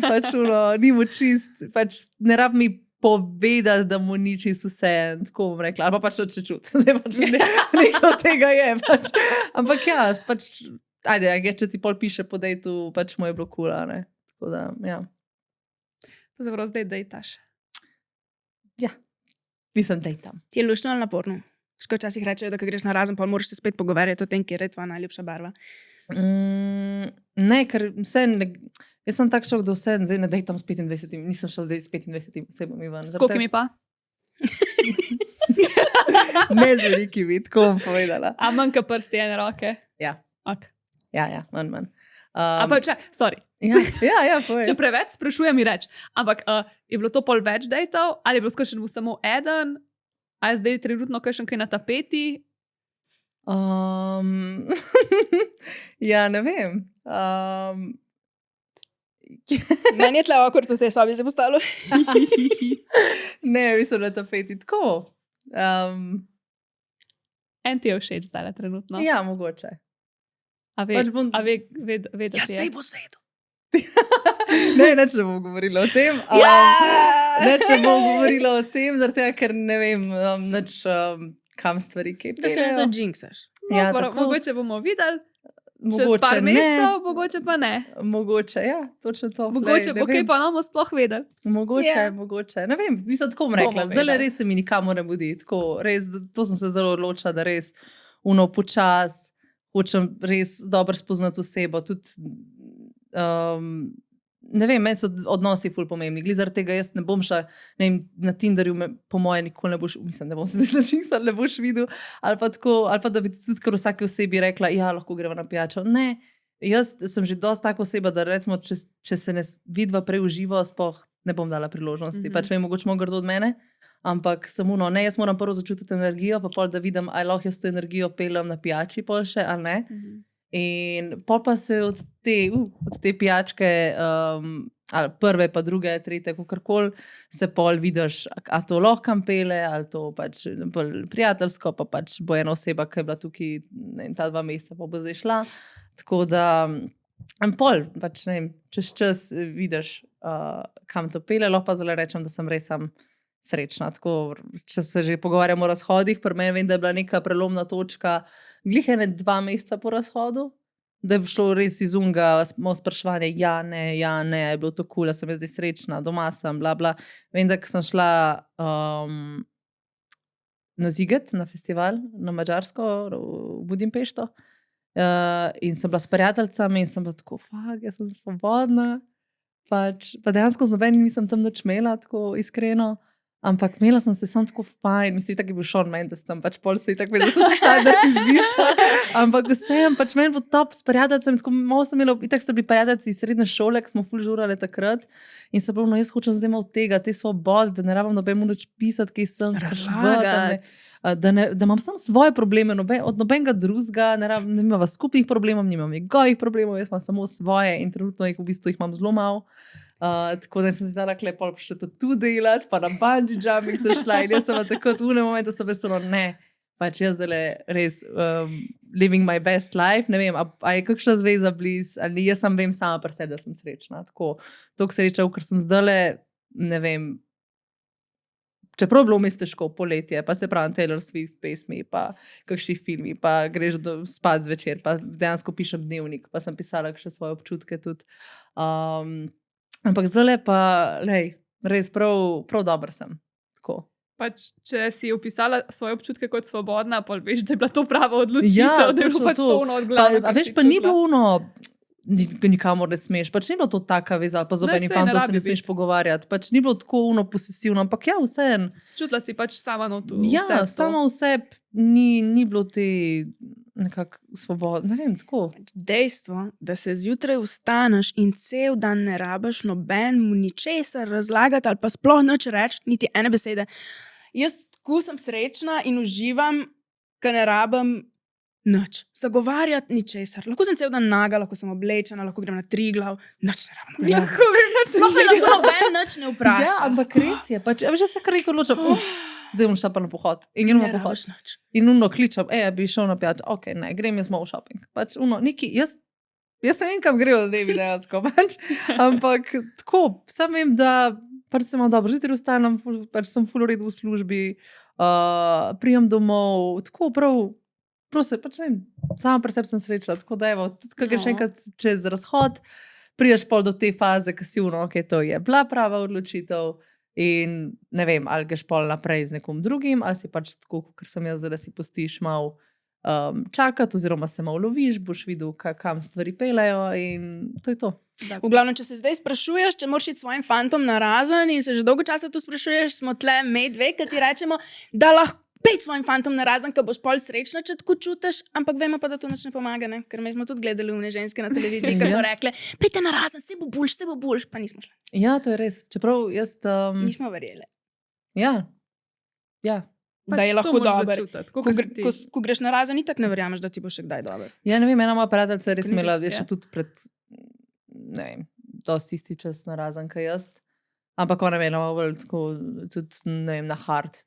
pač ni mu čist, pač ne rab mi povedati, da mu ni čist vse, tako bom rekla, ali pa pač če čut, zdaj pač nekaj od tega je, pač. Ampak ja, pač, ajde, če ti pol piše po dejtu, pač mu je bilo cool, ne, tako da, ja. To zavrlo zdaj dejtaš. Ja. Mislim, da je tam. Ti je luštno ali naporno? Ško včasih rečejo, da ko greš na razen, pa moraš se spet pogovarjati o tem, kje je tvoja najljubša barva. Ne, ker jaz sem tak šok, da vse zdaj ne dejtam s 25, nisem šla zdaj s 25 osebami ven. S kolikimi pa? Ne z velikimi, tako bom povedala. A manjka prsti ene roke? Ja. Ok. Ja, manj. A pa sorry. Ja, povej. Če preveč sprašujem, mi reč. Ampak je bilo to pol več dejtov? Ali je bilo skočen samo eden? A je zdaj trenutno kakšen kaj na tapeti? Ja, ne vem. Meni je tle okor, to se je sobi zdaj postalo. Ne, mislim na tapeti. Tako. En ti je všeč zdaj trenutno? Ja, mogoče. A ve, da ti je? Ja, zdaj bo svetu. Ne bom govorila o tem. Ne bom govorila o tem, zaradi tega, ker ne vem, kam stvari kaj. Da se ne zadžinksaš. No, Ja, pa, tako. mogoče bomo videli, čez Mogoče par ne. mesecev, mogoče pa ne. Mogoče, ja, točno to. Mogoče, Glej, ne ok, vem. pa nam bomo sploh vedeli. Mogoče, Ja. mogoče. Ne vem, mislim, tako bom rekla. Bomo Zdaj vedeli. res se mi nikamor ne budi. Tako, res, to sem se zelo odločila, da res počas hočem res dobro spoznati osebo. Tudi, ne vem, meni so odnosi ful pomembni. Glede zaradi tega jaz ne bom šla, ne vem, na Tinderju me, po moje nikoli ne boš, mislim, ne bom se zdaj začela, ne boš videl, ali pa tako, ali pa da bi tudi kar vsake osebi rekla, ja, lahko greva na pijačo. Ne, jaz sem že dosti taka oseba, da recimo, če se ne vidva prej uživo, sploh ne bom dala priložnosti. Pač vem, mogoče mogo kdo od mene, ampak samo no, ne, jaz moram prvo začutiti energijo, pa pol, da vidim, ali lahko jaz to energijo peljem na pijači pol še, ali ne. In pol pa se od te pijačke, ali prve, pa druge, tretje, kakorkoli, se pol vidiš, a to lahko kam pele, ali to pač bolj prijateljsko, pa pač bo ena oseba, ki je bila tukaj ne vem, ta 2 meseca, pa bo zdaj šla. Tako da, pol, pač ne vem, čez čas vidiš, kam to pele, lahko pa zelo rečem, da sem res srečna. Tako, če se že pogovarjamo o razhodih, pri meni vem, da je bila neka prelomna točka, glih 2 meseca po razhodu, da je šlo res iz unga spraševanje, ja, ne, je bilo to kul, sem jaz zdaj srečna, doma sem, bla, bla. Vem, da ko sem šla na Ziget, na festival, na Madžarsko, v Budimpešto, in sem bila s prijateljicami in sem bila tako, jaz sem svobodna, pač, pa dejansko z nobenim nisem tam nič imela, tako iskreno. Ampak imela sem se samo tako fajn, mislim, tako je bil Shawn Mendes tam, pač pol so tako imeli, da so se standardi zvišali. Ampak vsem, pač meni bo top s prijateljicami, tako malo sem imela, itak ste bili prijateljci iz srednje šole, ki smo ful žurali takrat. In se prav, no jaz hočem zdaj malo tega, te svobode, da ne rabim nobemu nič pisati, kaj sem Razlagati. da imam samo svoje probleme, od nobenega drugega, ne imam skupnih problemov, nimam njegovih problemov, jaz imam samo svoje in trenutno jih v bistvu imam zelo malo. Tako da sem se dala klepol še to tu delati, pa na bungee jumping se šla in jaz sem tako v unem momentu sem veselo, ne, pač jaz zdaj res living my best life, ne vem, a je kakšna zveza bliz, ali jaz sam vem sama pri sebi, da sem srečna, tako, toliko sreča, ker sem zdaj, ne vem, čeprav je bilo vmes težko poletje, pa se pravi Taylor Swift pesmi, pa kakšni filmi, pa greš spat zvečer, pa dejansko pišem dnevnik, pa sem pisala še svoje občutke tudi. Ampak zdaj pa, res prav dobro sem. Tako. Pač, če si opisala svoje občutke kot svobodna, pa veš, da je bila to prava odločitev, da je bilo pač to od glave. A veš, pa ni bilo nikamor ne smeš, pač ni bilo to taka veza, ali pa z obenim fantom se ne smeš pogovarjati, pač ni bilo tako posesivno, ampak ja, vseeno. Čutila si pač sama notu. Ja, sama vseb ni bilo te nekako svobodno, ne vem, tako. Dejstvo, da se zjutraj vstaneš in cel dan ne rabiš nobenemu ničesar razlagati ali pa sploh nič reči, niti ene besede. Jaz tako sem srečna in uživam, ker ne rabim nič. Zagovarjati ničesar. Lahko sem cel dan naga, lahko sem oblečena, lahko grem na Triglav, nič ne rabim. Ja, Sploh me lahko noben nič ne vpraša. Ja, ampak res je, pač, veš, jaz se kar rekel odločam, zdaj bom šla pa na pohod. In gremo na pohod. In kličem, bi šel na pijačo. Ok, ne, grem jaz malo v shopping. Pač, neki, jaz ne vem, kam grejo ljudje dejansko, pač. Ampak tako, sam vem, da pač se imam dobro, zjutraj vstanem, pač sem ful v redu v službi, prijem domov, tako prav se, pač ne vem, sama pri sebi sem srečna, tako da evo, tudi ko greš enkrat čez razhod, priješ pol do te faze, ki si ok, to je bila prava odločitev. In ne vem, ali greš pol naprej z nekom drugim, ali si pač tako, ker sem jaz, da si pustiš malo čakati, oziroma se malo loviš, boš videl, kam stvari pelejo in to je to. V glavnem, če se zdaj sprašuješ, če moraš iti s svojim fantom na razen in se že dolgo časa tu sprašuješ, smo tle medve, ki ti rečemo, da lahko pej s svojim fantom na razen, ker boš pol srečna, če tako čutiš, ampak vemo pa, da to nič ne pomaga, ne? Ker mi smo tudi gledali une ženske na televiziji, ki so rekle, pejte na razen, se bo boljš, pa nismo šli. Ja, to je res. Čeprav jaz... Nismo verjeli. Ja. Da je lahko dober. Ko greš na razen, itak ne verjameš, da ti bo še kdaj dober. Ja, ne vem, ena moja prijateljica je res imela, je še tudi pred, ne vem, dosti isti čas na razen, kaj jaz. Ampak ona je imela bolj tako, tudi, ne vem, na hard,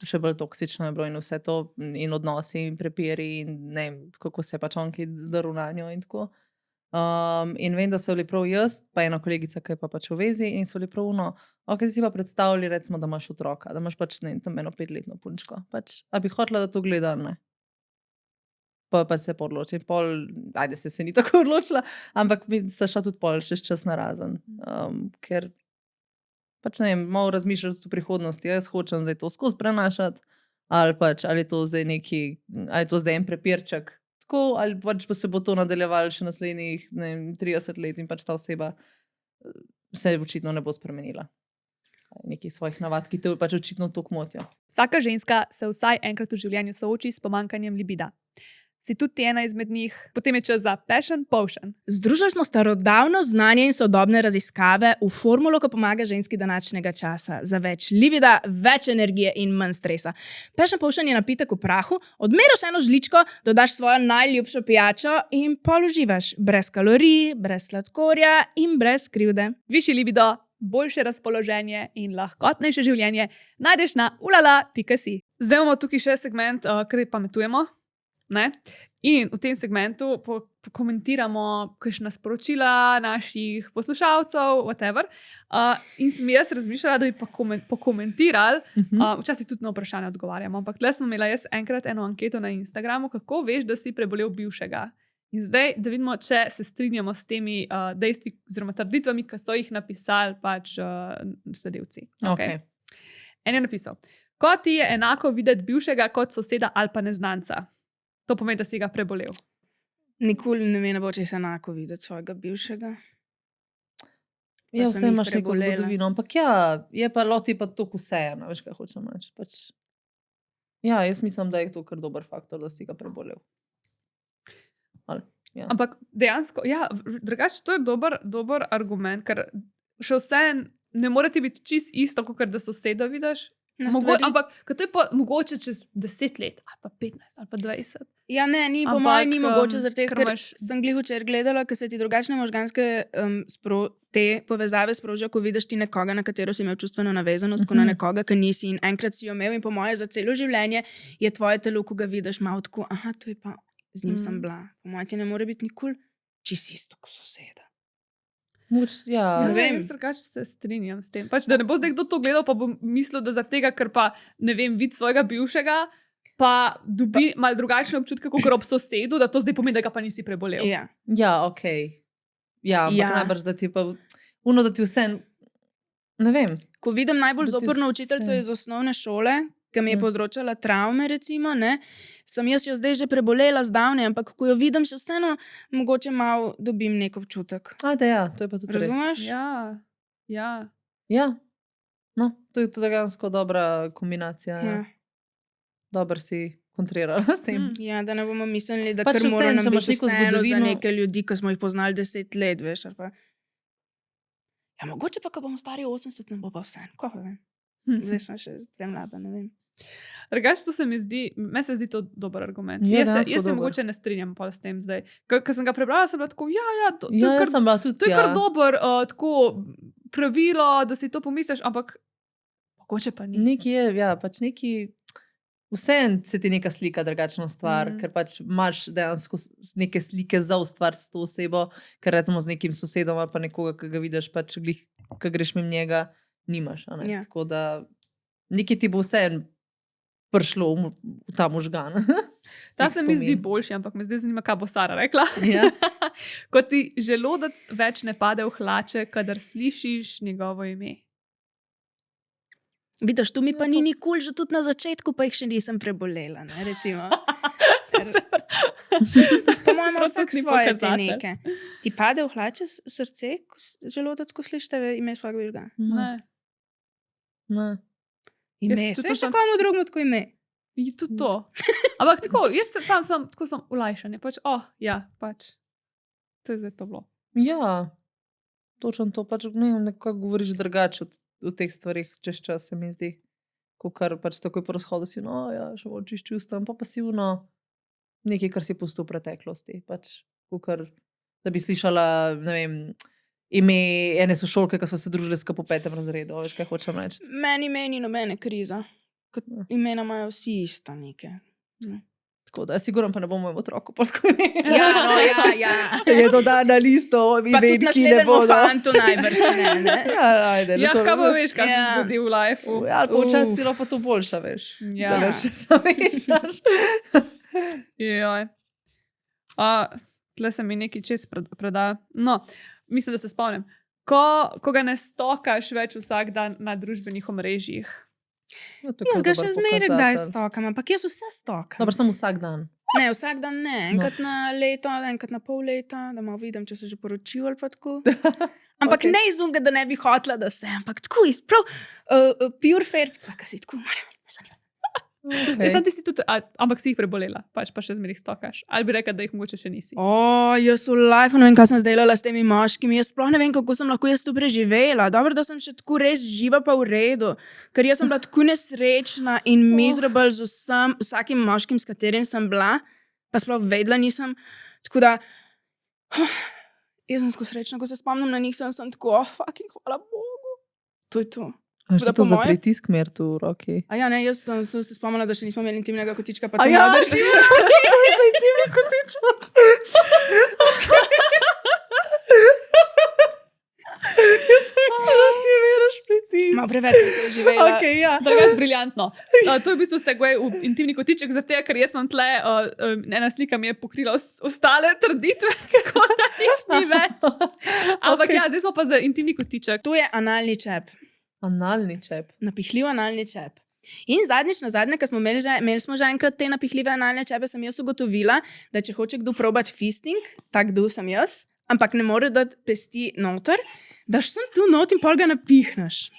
še bolj toksično je bilo in vse to, in odnosi, in prepiri, in ne vem, kako se je pač onki zdaril na njo in tako. In vem, da so bili prav jaz, pa ena kolegica, ki je pa pač v vezi, in so bili prav ok, si pa predstavljali, recimo, da imaš otroka, da imaš pač, ne vem, tam eno 5-letno punčko. Pač, a bi hotela, da to gleda, ne? pa se odloči. Ajde, se ni tako odločila, ampak mi sta šla tudi pol še čas narazen. Ker pač ne vem, malo razmišljati v prihodnosti. Jaz hočem zdaj to skozi prenašati, ali je to zdaj ali je to zdaj en prepirček. Tako, ali pač pa se bo to nadaljevalo še naslednjih 30 let in pač ta oseba se očitno ne bo spremenila. Nekih svojih navad, ki te pač očitno toliko motijo. Vsaka ženska se vsaj enkrat v življenju sooči s pomanjkanjem libida. Si tudi ena izmed njih, potem je čas za Passion Potion. Združili smo starodavno znanje in sodobne raziskave v formulo, ki pomaga ženski današnjega časa za več libida, več energije in manj stresa. Passion Potion je napitek v prahu, odmeriš eno žličko, dodaš svojo najljubšo pijačo in pol uživaš. Brez kalorij, brez sladkorja in brez krivde. Višji libido, boljše razpoloženje in lahkotnejše življenje najdeš na ulala.si. Zdaj imamo tukaj še segment, kjer pametujemo. Ne? In v tem segmentu pokomentiramo kakšna sporočila naših poslušalcev, whatever. In sem jaz razmišljala, da bi pokomentirali, včasih tudi na vprašanje odgovarjamo, ampak tle sem imela jaz enkrat eno anketo na Instagramu, kako veš, da si prebolel bivšega. In zdaj, da vidimo, če se strinjamo s temi dejstvi oziroma trditvami, ki so jih napisali pač sledilci. Okay. En je napisal, ko ti je enako videti bivšega kot soseda ali pa neznanca. To pomeni, da si ga prebolel. Nikoli ne bo, če se enako videti svojega bivšega. Ja, vse imaš neko zgodovino, ampak ja, je pa loti pa toliko vseeno, veš, kaj hočem reči. Pač, ja, jaz mislim, da je to kar dober faktor, da si ga prebolel. Ja. Ampak dejansko, ja, drugače to je dober argument, ker še vse ne more ti biti čist isto, kot da soseda vidiš. Ampak to je pa mogoče čez 10 let, ali pa 15, ali pa 20. Ja, ne, po mojem ni mogoče, zaradi tega, ker sem glih včeraj gledala, ker se ti drugačne možganske te povezave sprožijo, ko vidiš ti nekoga, na katero si imel čustveno navezanost, ko na nekoga, ki nisi in enkrat si jo imel in po moje za celo življenje je tvoje telo, ko ga vidiš, malo tako, aha, to je pa, z njim sem bila. Po moje ti ne more biti nikoli čisto isto, kot soseda. Ja, ne vem, drugače se strinjam s tem. Pač, da ne bo zdaj kdo to gledal, pa bo mislil, da zaradi tega, ker pa ne vem, vid svojega bivšega, pa dobi malo drugačne občutke kot ob sosedu, da to zdaj pomeni, da ga pa nisi prebolel. Ja, okej. Ja, ampak najbrž, da ti pa da ti vse, ne vem. Ko vidim najbolj zoprno učiteljico iz osnovne šole, ki mi je povzročala travme, recimo, ne, sem jaz jo zdaj že prebolela zdavnaj, ampak ko jo vidim, še vseeno mogoče malo dobim nek občutek. Ajde, ja, to je pa tudi razumeš? Ja. No, to je tudi dejansko dobra kombinacija. Ja. Dobro si kontrirala s tem. Ja, da ne bomo mislili, da kar mora nam biti vseeno za neke ljudi, ki smo jih poznali 10 let, veš, ali pa. Ja, mogoče pa, ko bomo stari 80, ne bo pa vseeno, ko pa vem. Zdaj sem še premlada, ne vem. Drugače, to se mi zdi, meni se zdi to dober argument. Jaz se mogoče ne strinjam pa s tem zdaj. Ker sem ga prebrala, sem bila tako, to je kar dober tako pravilo, da si to pomisliš, ampak mogoče pa ni. Neki je, ja, pač neki, vseeno se ti neka slika drugačna stvar, ker pač imaš dejansko neke slike za ustvariti s to osebo, ker recimo z nekim sosedom ali pa nekoga, ki ga vidiš, pač glih, ki greš mimo njega, nimaš. Ja. Tako da nekaj ti bo vseeno prišlo v ta možgan. Ta se mi zdi boljši, ampak me zdaj zanima, kaj bo Sara rekla. Ja. Ko ti želodec več ne pade v hlače, kadar slišiš njegovo ime. Vidiš, tu mi pa ni nikoli, že tudi na začetku, pa jih še nisem prebolela, ne, recimo. Po mojem, vsak svoje te neke. Ti pade v hlače srce, želodec, ko slišiš tebe ime svojega bivšega? Ne. Ime, se še komu drugemu tako ime? Tudi to. Ampak tako, jaz tako sem ulajšanje. Pač, pač. To je zdaj to bilo. Ja, točno to. Pač nekako govoriš drugače o teh stvarih, čez čas se mi zdi. Kar pač takoj po razhodu si, še bolj čist čustam, pa pasivno nekaj, kar si pustil v preteklosti. Pač, da bi slišala, ne vem, ime ene sošolke, ki so se družile skupaj po 5. razredu, veš, kaj hočem reči. Meni nobene kriza. Imena imajo vsi ista neke. Tako da, sigurno pa ne bomo otroku podko imeli. Ja. Je dodana listo, pa tudi naslednjemu fantu najbrž ne. Ajde. Kaj pa veš, kaj se zgodi v lifeu. Ja, počas si pa to boljša, veš. Ja. Da veš, zamešaš. Joj. Tle se mi nekaj čez preda. No, mislim, da se spomnim. Ko ga ne stokaš več vsak dan na družbenih omrežjih. Ja, to je Jaz ga dober še zmeraj kdaj pokazatelj. stokam, ampak jaz vse stokam. Dobro, samo vsak dan. Ne, vsak dan ne, enkrat na leto, enkrat na pol leta, da malo vidim, če se že poročil ali pa tako. Ampak Okej. ne izunga, da ne bi hotela, da se, ampak tako iz prav pure fairpica, ki si tako, moram, ne zanima. Okay. Jaz sem ti si tudi, ampak si jih prebolela, pač pa še zmeraj stokaš. Ali bi rekel, da jih mogoče še nisi. Jaz v life ne vem, kaj sem zdaj delala s temi moškimi, jaz sploh ne vem, kako sem lahko jaz to preživela. Dobro, da sem še tako res živa pa v redu, ker jaz sem bila tako nesrečna in miserable z vsakim moškim, s katerim sem bila, pa sploh vedela nisem. Tako da, jaz sem tako srečna, ko se spomnim na njih, sem tako, fucking hvala Bogu. To je to. A še Da to po za moje- pritisk mer tu v roki. A ja, ne, jaz sem se spomnila, da še nismo imeli intimnega kotička, pa A to ja, malo že drži. za intimni kotiček. Jaz sem mislila, da si veraš pritisk. Malo preveč sem se živela. Okay, ja. Drugač briljantno. To je v bistvu segue v intimni kotiček, zato ker jaz imam tle, ena slika mi je pokrila ostale trditve, kako da jih ni več. Ampak Okay. ja, zdaj smo pa za intimni kotiček. To je analni čep. Analni čep. Napihljiv analni čep. In zadnjič, ko smo imeli smo že enkrat te napihljive analne čepe, sem jaz ugotovila, da če hoče kdo probati fisting, tak kdo sem jaz, ampak ne more dati pesti noter, daš sem tu not in pol ga napihneš.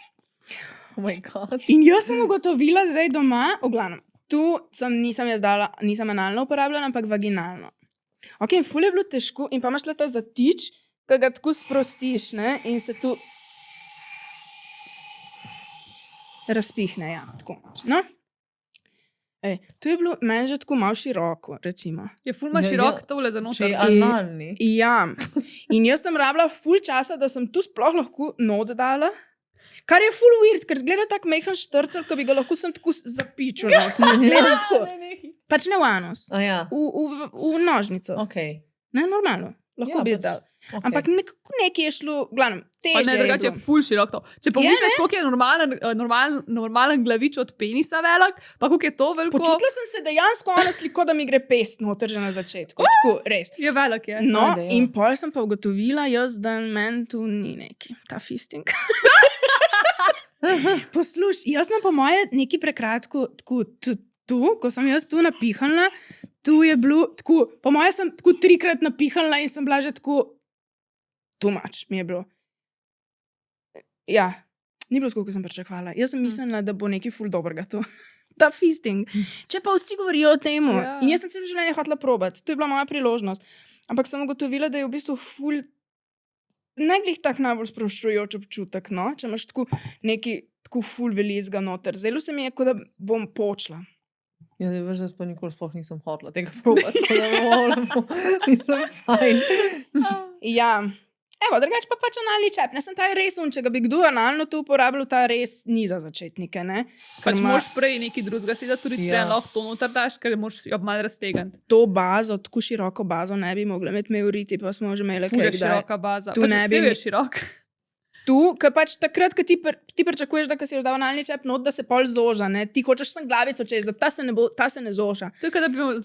Oh my god. In jaz sem ugotovila zdaj doma, v glavnem, tu nisem analno uporabljala, ampak vaginalno. Ok, in ful je bilo težko, in pa imaš le ta zatič, ki ga tako sprostiš, ne, in se tu razpihne, ja, tako. No? To je bilo meni že tako malo široko, recimo. Je fulma Ja, širok ja. tole za Če je noter. analni. Ja, in jaz sem rabila ful časa, da sem tu sploh lahko not dala, kar je ful weird, ker zgleda tak mehen štrcel, ki bi ga lahko sem tako zapičila. Ne zgleda tako. Pač ne v anus, A ja, v nožnico. ok. Ne, normalno, lahko Ja, bi pač, dal. okay. Ampak nekaj je šlo, v glavnem, Pa težje ne, je drugače je bilo. ful širok to. Če pomisliš, koliko je normalen glavič od penisa velik, pa koliko je to veliko, Počutila sem se dejansko ona sliko, da mi gre pest noter že na začetku. Tako, res. je velik. Je. No, Ajde, ja. in pol sem pa ugotovila, jaz, da meni tu ni neki, ta fisting. Poslušaj, jaz sem po moje neki prekratko, tako tu, ko sem jaz tu napihala, tu je bilo tako, po moje sem tako 3-krat napihala in sem bila že tako, too much mi je bilo. Ja, ni bilo tako, kot sem pričakovala. Jaz sem mislila, da bo nekaj ful dobrega to. Ta fisting. Če pa vsi govorijo o tem, Ja. in jaz sem celo življenje hotela probati, to je bila moja priložnost. Ampak sem ugotovila, da je v bistvu ful, ne glih tak najbolj sproščujoč občutek, no? Če imaš tako neki tako ful velizga noter. Zdelo se mi je, kot da bom počela. Ja, veš, da pa nikoli sploh nisem hotela tega probati. tako da bo lepo. Mislim, fajn. Ja, evo, drugače pa pač analni čep. Ne sem ta res če ga bi kdo analno tu uporabljal, ta res ni za začetnike, ne? Ker Pač ima moraš prej nekaj drugega sedeti, tudi Ja. ja. lahko to noter daš, ker moraš jo malo raztegniti. to bazo, tako široko bazo ne bi mogla imeti meuriti, pa smo že imeli Ful je kaj kdaj. široka baza. Tu Pač ne bi cel mi- je širok. Tu, ker pač takrat, ko ti pričakuješ, da ko si jo dal analni čep not, da se pol zoža, ne? Ti hočeš sem glavico čez, da ta se ne zoža. To je, kot da bi imel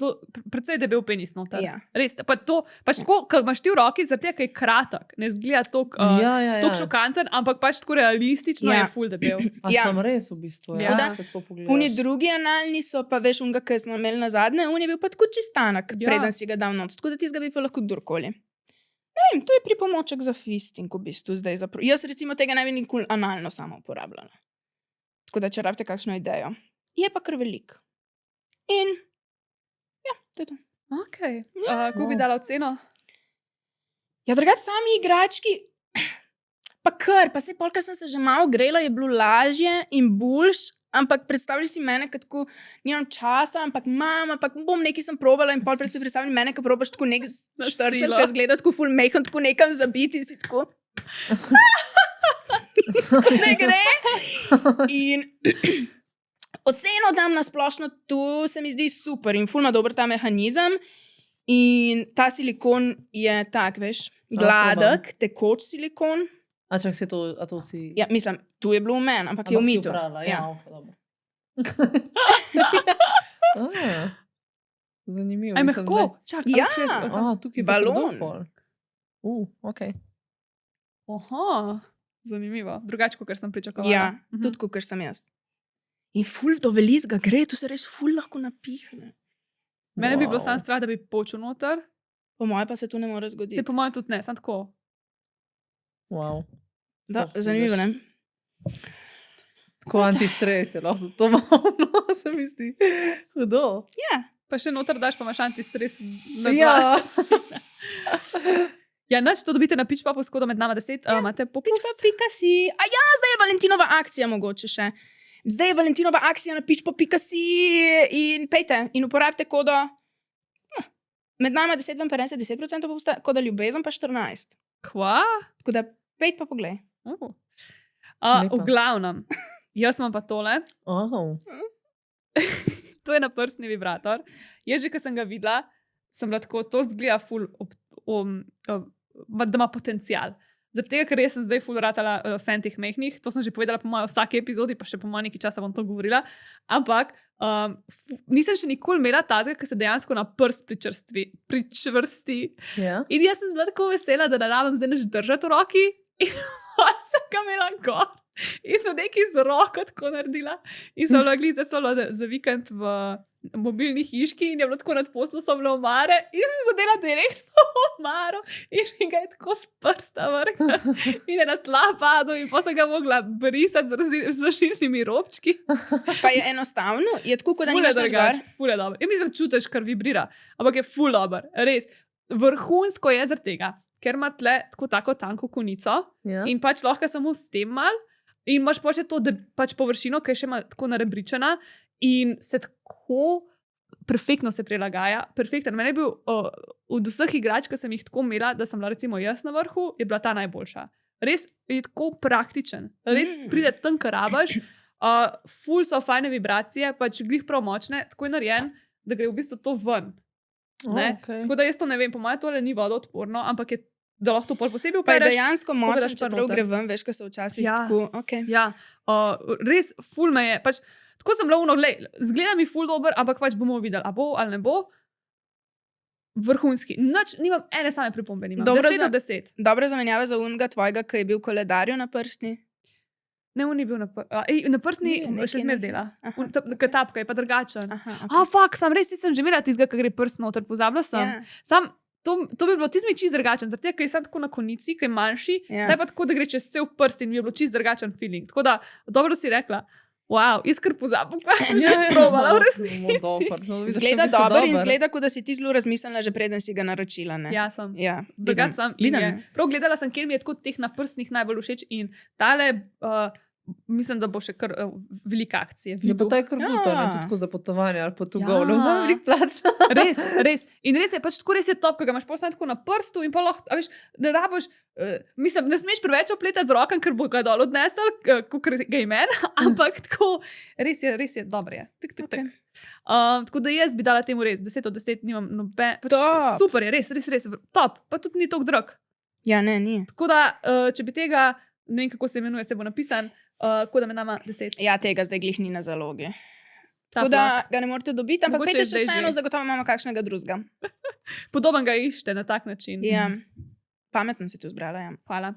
precej debel penis noter. Ja. Res, pa to, pač tako, ko imaš ti v roki, zato je kratek, ne zgleda tako Ja. šokanten, ampak pač tako realistično Ja. je ful debel. A Ja. sem res v bistvu. Ja. Ja, če tako pogledaš. Oni drugi analni so pa, veš, unga, ki smo imeli na zadnje, on je bil pa tako čistanak, Ja. preden si ga dal not. Tako da ti ga bi pa lahko kdorkoli. Ne vem, to je pripomoček za fisting, v bistvu zdaj. Jaz recimo tega ne bi nikoli analno samo uporabljala. Tako da, če rabite kakšno idejo. Je pa kar velik. In, ja, to je to. Okay. Kako bi dala oceno? Ja, drugače sami igrački, pa kar, pa se polka sem se že malo grela, je bilo lažje in boljš, ampak predstavljaj si mene, kot tako nimam časa, ampak bom nekaj sem probala in pol predvsem predstavljaj mene, ko probaš tako nek Na štrcel, silo. ki zgleda tako ful mehen, tako nekam zabiti in si tako. Tako ne gre. In oceno dam na splošno, tu se mi zdi super in ful ima dober ta mehanizem. In ta silikon je tak, veš, gladek, tekoč silikon. A čak si to, a to si... Ja, mislim, tu je bilo v meni, ampak je v Ampak si mitu. oprala, Ja. Ja, ok, dobro. Ah. Zanimivo. Aj Mislim, mehko, čakaj, Ja. Tukaj je pa Balon. trdo pol. Ok. Oha, zanimivo. Drugače, kot sem pričakovala. Ja, tudi kot sem jaz. In ful do velizga gre, to se res ful lahko napihne. Mene bi bilo samo strah, da bi počel noter. Po mojem pa se to ne more zgoditi. Se po mojem tudi ne, samo tako. Wow. Da, Oh, zanimivo, ne? Tako antistres je lahko to malo, se mi zdi hudo. Ja. Pa še noter daš, pa imaš antistres na Ja. Ja, nač to dobite na Pitchpopu s kodom med nama 10, imate popust. Pitchpop.si. A ja, zdaj je Valentinova akcija mogoče še. Zdaj je Valentinova akcija na pitchpop.si in pejte in uporabite kodo med nama 10 vam prenese 10% popusta, koda ljubezen pa 14. Kva? Tako da pejte pa poglej. V glavnem, jaz imam pa tole. Oh. To je naprsni vibrator. Jaz že, ko sem ga videla, sem bila tako, to zgleda ful, da ima potencial. Zaradi tega, ker sem zdaj ful ratala fan teh mehnih, to sem že povedala po mojem vsaki epizodi, pa še po mojem nekaj časa bom to govorila, ampak nisem še nikoli imela tazga, ki se dejansko na prst pričvrsti. Yeah. In jaz sem bila tako vesela, da ne rabim zdaj nič držati v roki in sem ga imela gor. In so nekaj z roko tako naredila. In so bili za vikend v mobilni hiški in je bilo tako nad poslo, so bile omare in sem zadela direktno v omaro in ga je tako s prsta vrgla in je na tla padel in pa sem ga mogla brisati z zaširnimi robčki. Pa je enostavno, je tako, kot da nimaš nič gor. Ful je dober. In mislim, čutiš, kar vibrira, ampak je ful dober. Res, vrhunsko je zaradi tega, ker ima tle tako tanko konico in pač lahko samo s tem mal in imaš pač to pač površino, ki je še tako narebričena in se tako perfektno se prilagaja. Perfekten. Meni je bil od vseh igrač, ki sem jih tako imela, da sem bila recimo jaz na vrhu, je bila ta najboljša. Res je tako praktičen. Res pride tam, kar rabaš. Ful so fajne vibracije, pač glih prav močne, tako je narejen, da gre v bistvu to ven. Okay. Tako da jaz to ne vem, po mojem tole ni vodoodporno, ampak je da lahko to pol posebej Pa je upereš. dejansko močen, čeprav gre ven, veš, ko so včasih tako. Okay. Ja, res ful me je. Pač, tako sem bila zgleda mi ful dober, ampak pač bomo videli, a bo ali ne bo. Vrhunski. Nimam ene same pripombe, nimam. 10 od 10. Dobra zamenjava za unga tvojega, ki je bil koledarju na prstni. Ne, on ni bil na prstni, še zmer dela. Tapka je pa drugačen. Okay. Fak, sam res nisem že imela tistega, ki gre prst noter, pozabila sem. Yeah. Sam, to bi bilo tisti čist drugačen, zaradi tega, ker je sam tako na konici, ki je manjši, Yeah. da je pa tako, da gre čez cel prst in mi je bilo čist drugačen feeling. Tako da, dobro si rekla, wow, jaz kar pozabim, kaj sem že sprobala v resnici. Zgleda dobro in zgleda, kot da si ti zelo razmislila, že preden si ga naročila. Ne? Ja, sem. Ja, Drugač sem. Prav gledala sem, kjer mi je tako teh naprstnih najbolj všeč in tale, mislim, da bo še kar velika akcija. Ja, pa to je kar bruto, tudi tako za potovanje ali pa tu govno, za velik plac. Res. In res je, pač tako res je top, ko ga imaš posebej tako na prstu in pa lahko, veš, ne rabiš, mislim, ne smeš preveč opletati z rokom, ker bo ga dol odnesel, kot ga imen, ampak tako, res je, dobro je. Okay. Tako da jaz bi dala temu res, 10 od 10 nimam noben, pač super je, res, top, pa tudi ni toliko drag. Ja, ne, ni. Tako da, če bi tega, ne vem, kako se imenuje, se bo napisan, kot da med nama 10. Ja, tega zdaj glih ni na zalogi. Tako da ga ne morete dobiti, ampak pejte še vseeno, zagotovo imamo kakšnega drugega. Podoben ga iščete na tak način. Ja, pametno si to zbrala, ja. Hvala.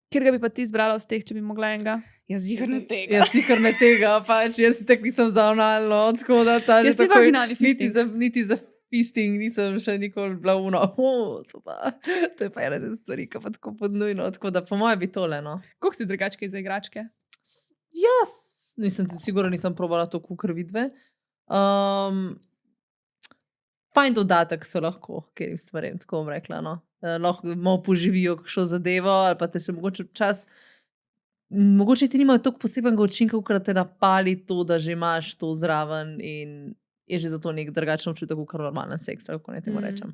Kjer ga bi pa ti zbrala od teh, če bi mogla enega? Jaz ziher ne tega. Jaz ziher ne tega, pač jaz si tek nisem za analno, tako da ta že tako niti za fisting nisem še nikoli bila uno. To je pa ena stvari, ki pa tako podnujno, tako da po moje bi tole, no. Koliko si drugačke za igračke? Jaz, sigurno nisem probala to kukor vidve. Fajn dodatek so lahko, ker jim stvarem, tako bom rekla, no. Lahko malo poživijo kakšno zadevo, ali pa te še mogoče čas, mogoče ti nimajo toliko posebnega učinka, ker te napali to, da že imaš to zraven in je že zato nek drugačen občutek, kot normalen seks, kako ne temu rečem.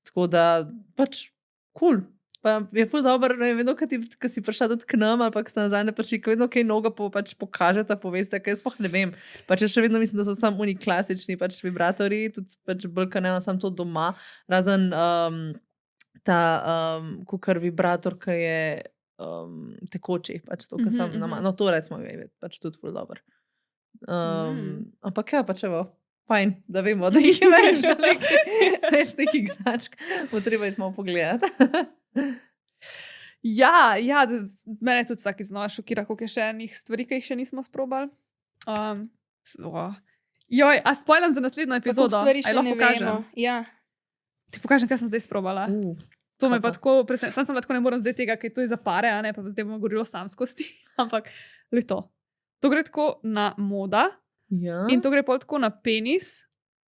Tako da, pač, cool. Pa je ful dober, ne vem, vedno, ko si prišla tudi k nam, ali pa ko ste nazaj ne prišli, ko vedno kaj noga pač pokažete, poveste, kaj jaz sploh ne vem. Pač jaz še vedno mislim, da so samo oni klasični pač vibratorji, tudi pač bolj, ne sam to doma, razen ta kukar vibrator, ki je tekoči, pač to, kar sem nama. No, to recimo je pač tudi ful dober. Ampak ja, pač evo. fajn, da vemo, da jih je več, več teh igračk. Bo treba jih malo pogledati. Ja, mene tudi vsakič znova šokira, koliko je še enih stvari, ki jih še nismo sprobali. Joj, a spoilam za naslednjo epizodo? Stvari še ne pokažem? vemo. Ja. Ti pokažem, kaj sem zdaj sprobala. To me pa tako, sam tako ne morem zdaj tega, kaj to je za pare, a ne, pa zdaj bomo govorili samskosti. Ampak, le to. To gre tako na moda in to gre pol tako na penis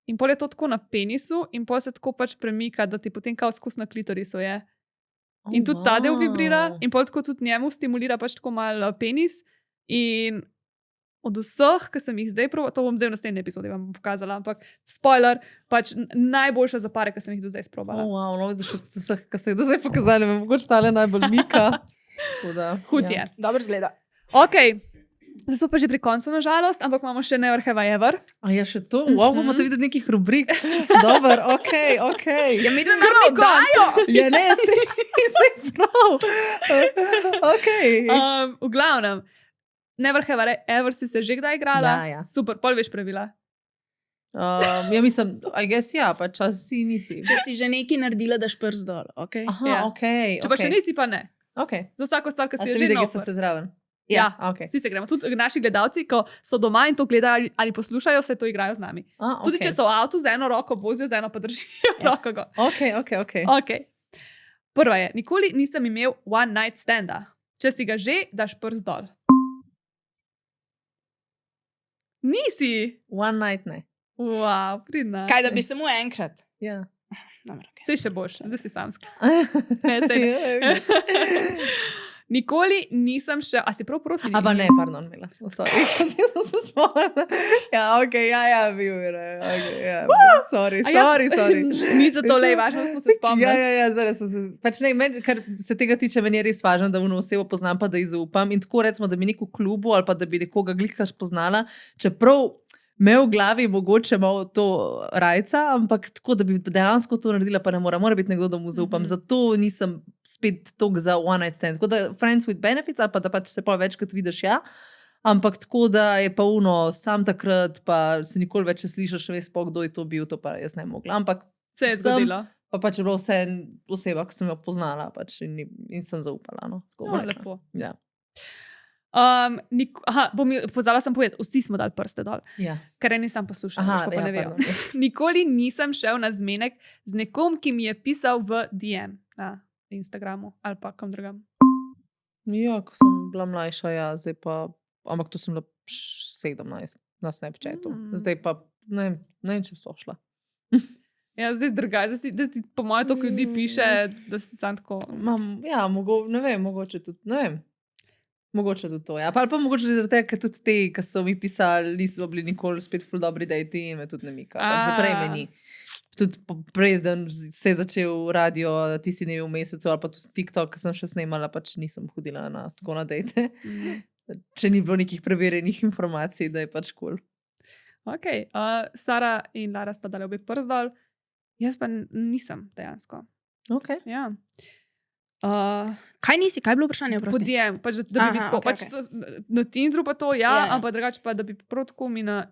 in pol je to tako na penisu in pol se tako pač premika, da ti potem kao skus na klitorisu je. In tudi ta del vibrira in pol tako tudi njemu stimulira pač tako malo penis in od vseh, ki sem jih zdaj probala, to bom zdaj v naslednji epizodi vam pokazala, ampak spoiler, pač najboljša za pare, ki sem jih do zdaj sprobala. No, vidiš od vseh, ki ste jih do zdaj pokazali, me mogoče tale najbolj mika. Hud je. Dobro zgleda. Ok, zdaj smo pa že pri koncu nažalost, ampak imamo še Never Have I Ever. A je še to? Bomo to videti nekih rubrik. Dobar, ok. Ja, mi dve imamo oddajo! Ja, ne, se prav. Ok. V glavnem, Never Have I Ever si se že kdaj igrala? Ja. Super, pol veš pravila. Ja, mislim, I guess ja, pa čas si nisi. Če si že nekaj naredila, daš prst dol, ok? Aha, Ja. ok. Če pa še nisi, pa ne. Ok. Za vsako stvar, ki A si se jo že vidi, da nov so se zraven. Ja, ok. vsi se gremo. Tudi naši gledalci, ko so doma in to gledajo ali poslušajo, se to igrajo z nami. Tudi če so v avtu z eno roko vozijo, z eno pa držijo roko. Ok. Okay. Prva je, nikoli nisem imel one night standa. Če si ga že, daš prst dol. Nisi. One night ne. Wow, pridna. Kaj, da bi samo enkrat? Ja. Dobro, ok. Sej še boš, zdaj si samski. Ne, sej ne. Nikoli nisem še, a si prav proti? Aba ne, pardon, imela sem, sorry. Sem se spomnila. Ja, ok, ja, bil je. Okay, ja. Sorry. Ni za to lej, važno smo se spomnili. Ja, zdaj sem se. Pač ne, kar se tega tiče, meni je res važno, da uno osebo poznam, pa da ji zaupam. In tako recimo, da bi neko klubu ali pa da bi nekoga glikaš poznala, čeprav me v glavi mogoče malo to rajca, ampak tako, da bi dejansko to naredila, pa ne mora biti nekdo, da mu zaupam. Zato nisem spet tok za one night stand. Tako da friends with benefits, ali pa da pač se pa večkrat vidiš, ja. Ampak tako, da je pa uno sam takrat, pa se nikoli več ne slišiš, veš pa, kdo je to bil, to pa jaz ne mogla. Ampak se je zgodilo. Pa pač je bila vse oseba, ki sem jo poznala pač in sem zaupala. No, lepo. Ja. Pozvala sem povedati, vsi smo dali prste dol. Ja. Ker nisem poslušala, pa ne vejo. pardon. Nikoli nisem šel na zmenek z nekom, ki mi je pisal v DM na Instagramu ali pa kam drugam. Ja, ko sem bila mlajša, ja, zdaj pa, ampak to sem bila 17 na Snapchatu. Zdaj pa ne vem, če so šla. Ja, zdaj drugače, zdaj ti po mojem toliko ljudi piše, da si sam tako. Ja, ne vem, mogoče tudi, ne vem. Mogoče tudi to, ja. Pa mogoče zaradi tega, ker tudi te, ki so mi pisali, niso bili nikoli spet ful dobri dejti in me tudi ne mika. Že prej meni. Tudi prej, da se je začel radio, ti si ne v mesecu, ali pa tudi TikTok, ki sem še snemala, pač nisem hodila tako na dejte. Če ni bilo nekih preverjenih informacij, da je pač cool. Ok, Sara in Lara sta dali obe prst dol, jaz pa nisem dejansko. Ok. Ja. Kaj nisi? Kaj je bilo vprašanje? Podjem, pač, da bi tako, okay, pač na Tinderu pa to, ja. Ampak drugače pa, da bi prav tako mi na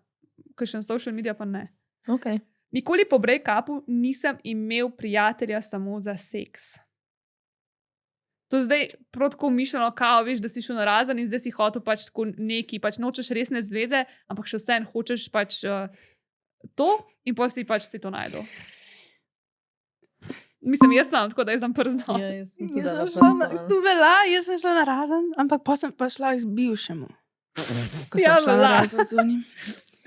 kakšen social media pa ne. Ok. Nikoli po break-upu nisem imel prijatelja samo za seks. To zdaj prav tako mišljeno, kao, veš, da si šel na razen in zdaj si hotel pač tako neki, pač nočeš resne zveze, ampak še vseeno hočeš pač to in potem si pač si to najdel. Mislim, jaz sem tako, da jaz sem przno. Ja, jaz sem šla na razen, ampak pa sem pa šla z bivšemu. Ko sem šla na razen z unim.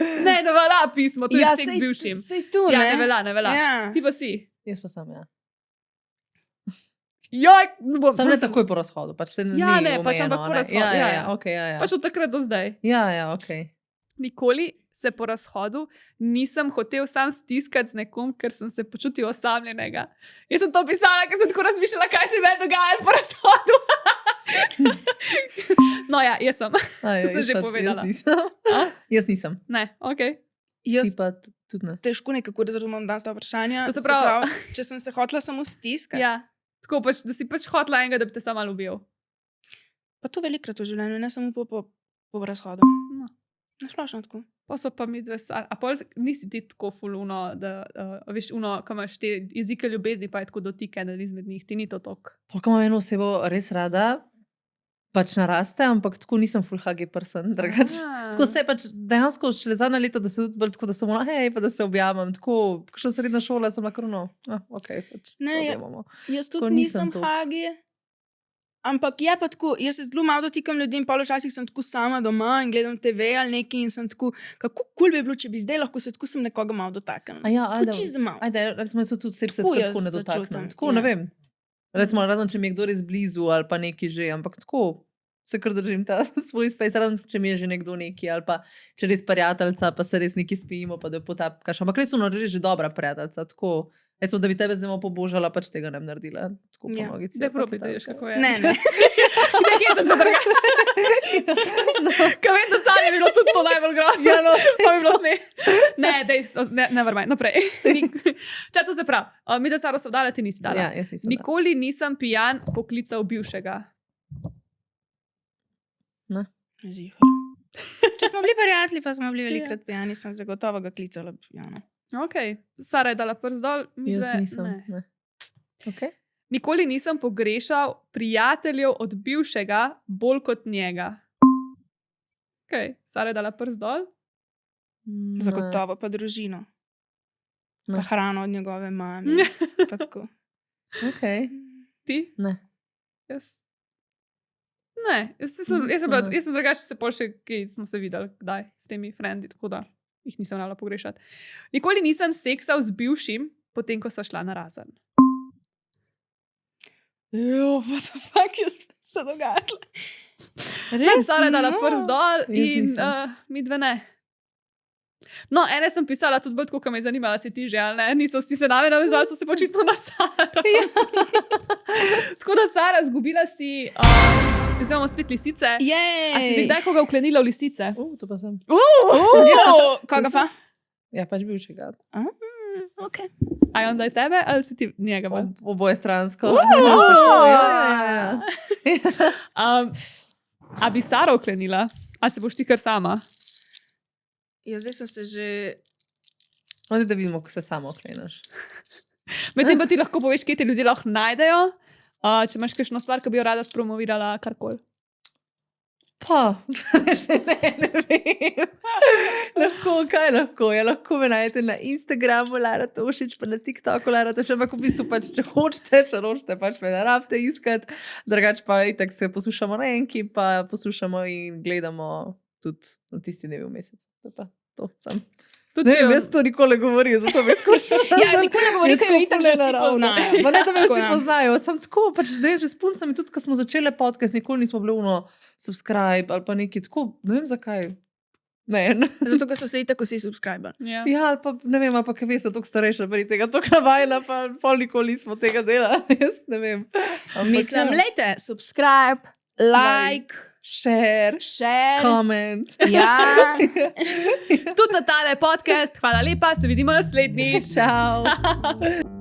Ne velja pismo, to je seks z bivšim. Sej tu, ne? Ja, ne velja. Ja. Ti pa si. Jaz pa sem, ja. Joj, sem ne takoj po razhodu, pač se ja, ni ne, pač ampak po razhodu. Ja, ok, ja. Pač od takrat do zdaj. Ja, ok. Nikoli se po razhodu nisem hotel sam stiskati z nekom, ker sem se počutil osamljenega. Jaz sem to pisala, ker sem tako razmišljala, kaj se meni dogaja po razhodu. No ja, jaz sem. Sem že povedala. Jaz nisem. Ne, ok. Jaz pa tudi ne. Težko nekako razumem danes ta vprašanja. To se pravi, če sem se hotela samo stiskati. Ja, tako pač, da si pač hotela enega, da bi te sama ljubil. Pa to velikrat v življenju, ne samo po razhodu. No. Našlošno tako. Pa so pa mi dve Sara. A pol nisi ti tako fuluno, da veš, ko imaš te jezike ljubezni, pa je tako dotik eden izmed njih, ti ni to tok. Polka imam eno osebo res rada, pač naraste, ampak tako nisem full huggy person, drugače. Tako se pač dejansko šele zadnja leta, da se tudi bolj tako, da sem hej, pa da se objamem, tako, kakšna srednja šola sem lahko, okej, pač Ne, se objamemo. Jaz Tako tudi nisem nisem to. hagi. Ampak je pa tako, jaz se zelo malo dotikam ljudi in pol včasih sem tako sama doma in gledam TV ali nekaj in sem tako, kako kul bi bilo, če bi zdaj lahko se tako sem nekoga malo dotaknila. A ja, Tako čisto malo. Ajde, recimo, jaz tudi sebi se Tako tako jaz ne dotaknem. začutim, Tako, ja. ne vem. Recimo, razen, če mi je kdo res blizu ali pa neki že, ampak tako se kar držim ta svoj space, razen, če mi je že nekdo neki ali pa če res prijateljca, pa se res neki spijemo, pa da jo potapkaš. Ampak res ono, res že dobra prijateljca, tako. Recimo, da bi tebe zdaj malo pobožala, pač tega ne bi naredila. Tako po Ja. nogici. Daj ali pa probi, kaj da veš, takega. kako je. Ne. Ne, da se drugače. Kaj vem, da stari je bilo tudi to najbolj grozno. Ja, no, Pa bi bilo smeh. Ne, dej, never mind, naprej. Če to se pravi, mi da Saro so dala, ti nisi dala. Ja, jaz nisem dala. Nikoli nisem pijan poklical bivšega. Zihar. Če smo bili prijatelji, pa smo bili velikrat pijani, sem zagotovo ga klicala pijano. Ok, Sara je dala prst dol, mi Jaz dve nisem. ne. Ne. Okay. Nikoli nisem pogrešal prijateljev od bivšega bolj kot njega. Ok, Sara je dala prst dol. Zagotovo pa družino. Ne. Pa hrano od njegove mame. Pa tako. Okay. Ti? Ne. Jaz. Ne, jaz sem drugače se pol še, ki smo se videli, kdaj s temi frendi, tako da jih nisem dala pogrešati. Nikoli nisem seksal z bivšim, potem ko sva šla na razen. Jo, what the fuck je se dogajalo? Res, Sara je dala no. prst dol Jaz in nisem. mi dve ne. No, ene sem pisala tudi bolj tako, ko me je zanimala, si ti že, ali ne? Niso vsi se name navezali, so se počitno na Saro. Tako da, Sara, zgubila si, zdaj imamo spet lisice. Jej! A si že kdaj koga vklenila v lisice? To pa sem. Koga pa? Ja, pač bivšega. Ok. A je on daj tebe, ali si ti njega bolj? Oboje stransko. Tako, ja. A bi Saro vklenila? Ali se boš ti kar sama? Ja, zdaj sem se že... Zdaj, da vidimo, ko se samo okleneš. Medtem pa ti lahko poveš, kje te ljudje lahko najdejo, če imaš kakšno stvar, ki bi jo rada spromovirala, karkoli. Pa, ne vem. Lahko, kaj lahko? Ja, lahko me najdete na Instagramu, Lara Tošič, pa na TikToku, Lara Tošič, ampak v bistvu pač, če hočete, pač me ne rabite iskati. Drugač pa itak se poslušamo na enki, pa poslušamo in gledamo tudi na tisti dnevi v mesecu. To je pa to sam. Tudi Ne če vem, jaz to nikoli ne govorim, zato me skušam. Ja, nikoli ne govori, kaj jo itak že vsi poznajo. Ma ne, da me Tako, vsi ja. poznajo. Sem tako, pač zdaj že s puncami, tudi ko smo začeli podcast, nikoli nismo bili subscribe ali pa neki tako, ne vem zakaj. Ne. Zato, ker so se itak vsi subscriber. Ja. Ja, ali pa ne vem, ali pa kaj veste, toliko starejša, pri tega toliko navajena, pa pol nikoli nismo tega dela. Jaz ne vem. Ampak Mislim, ja. lejte, subscribe, like, Share, share. comment. Ja. Tudi na tale podcast. Hvala lepa, se vidimo naslednjič. Čau.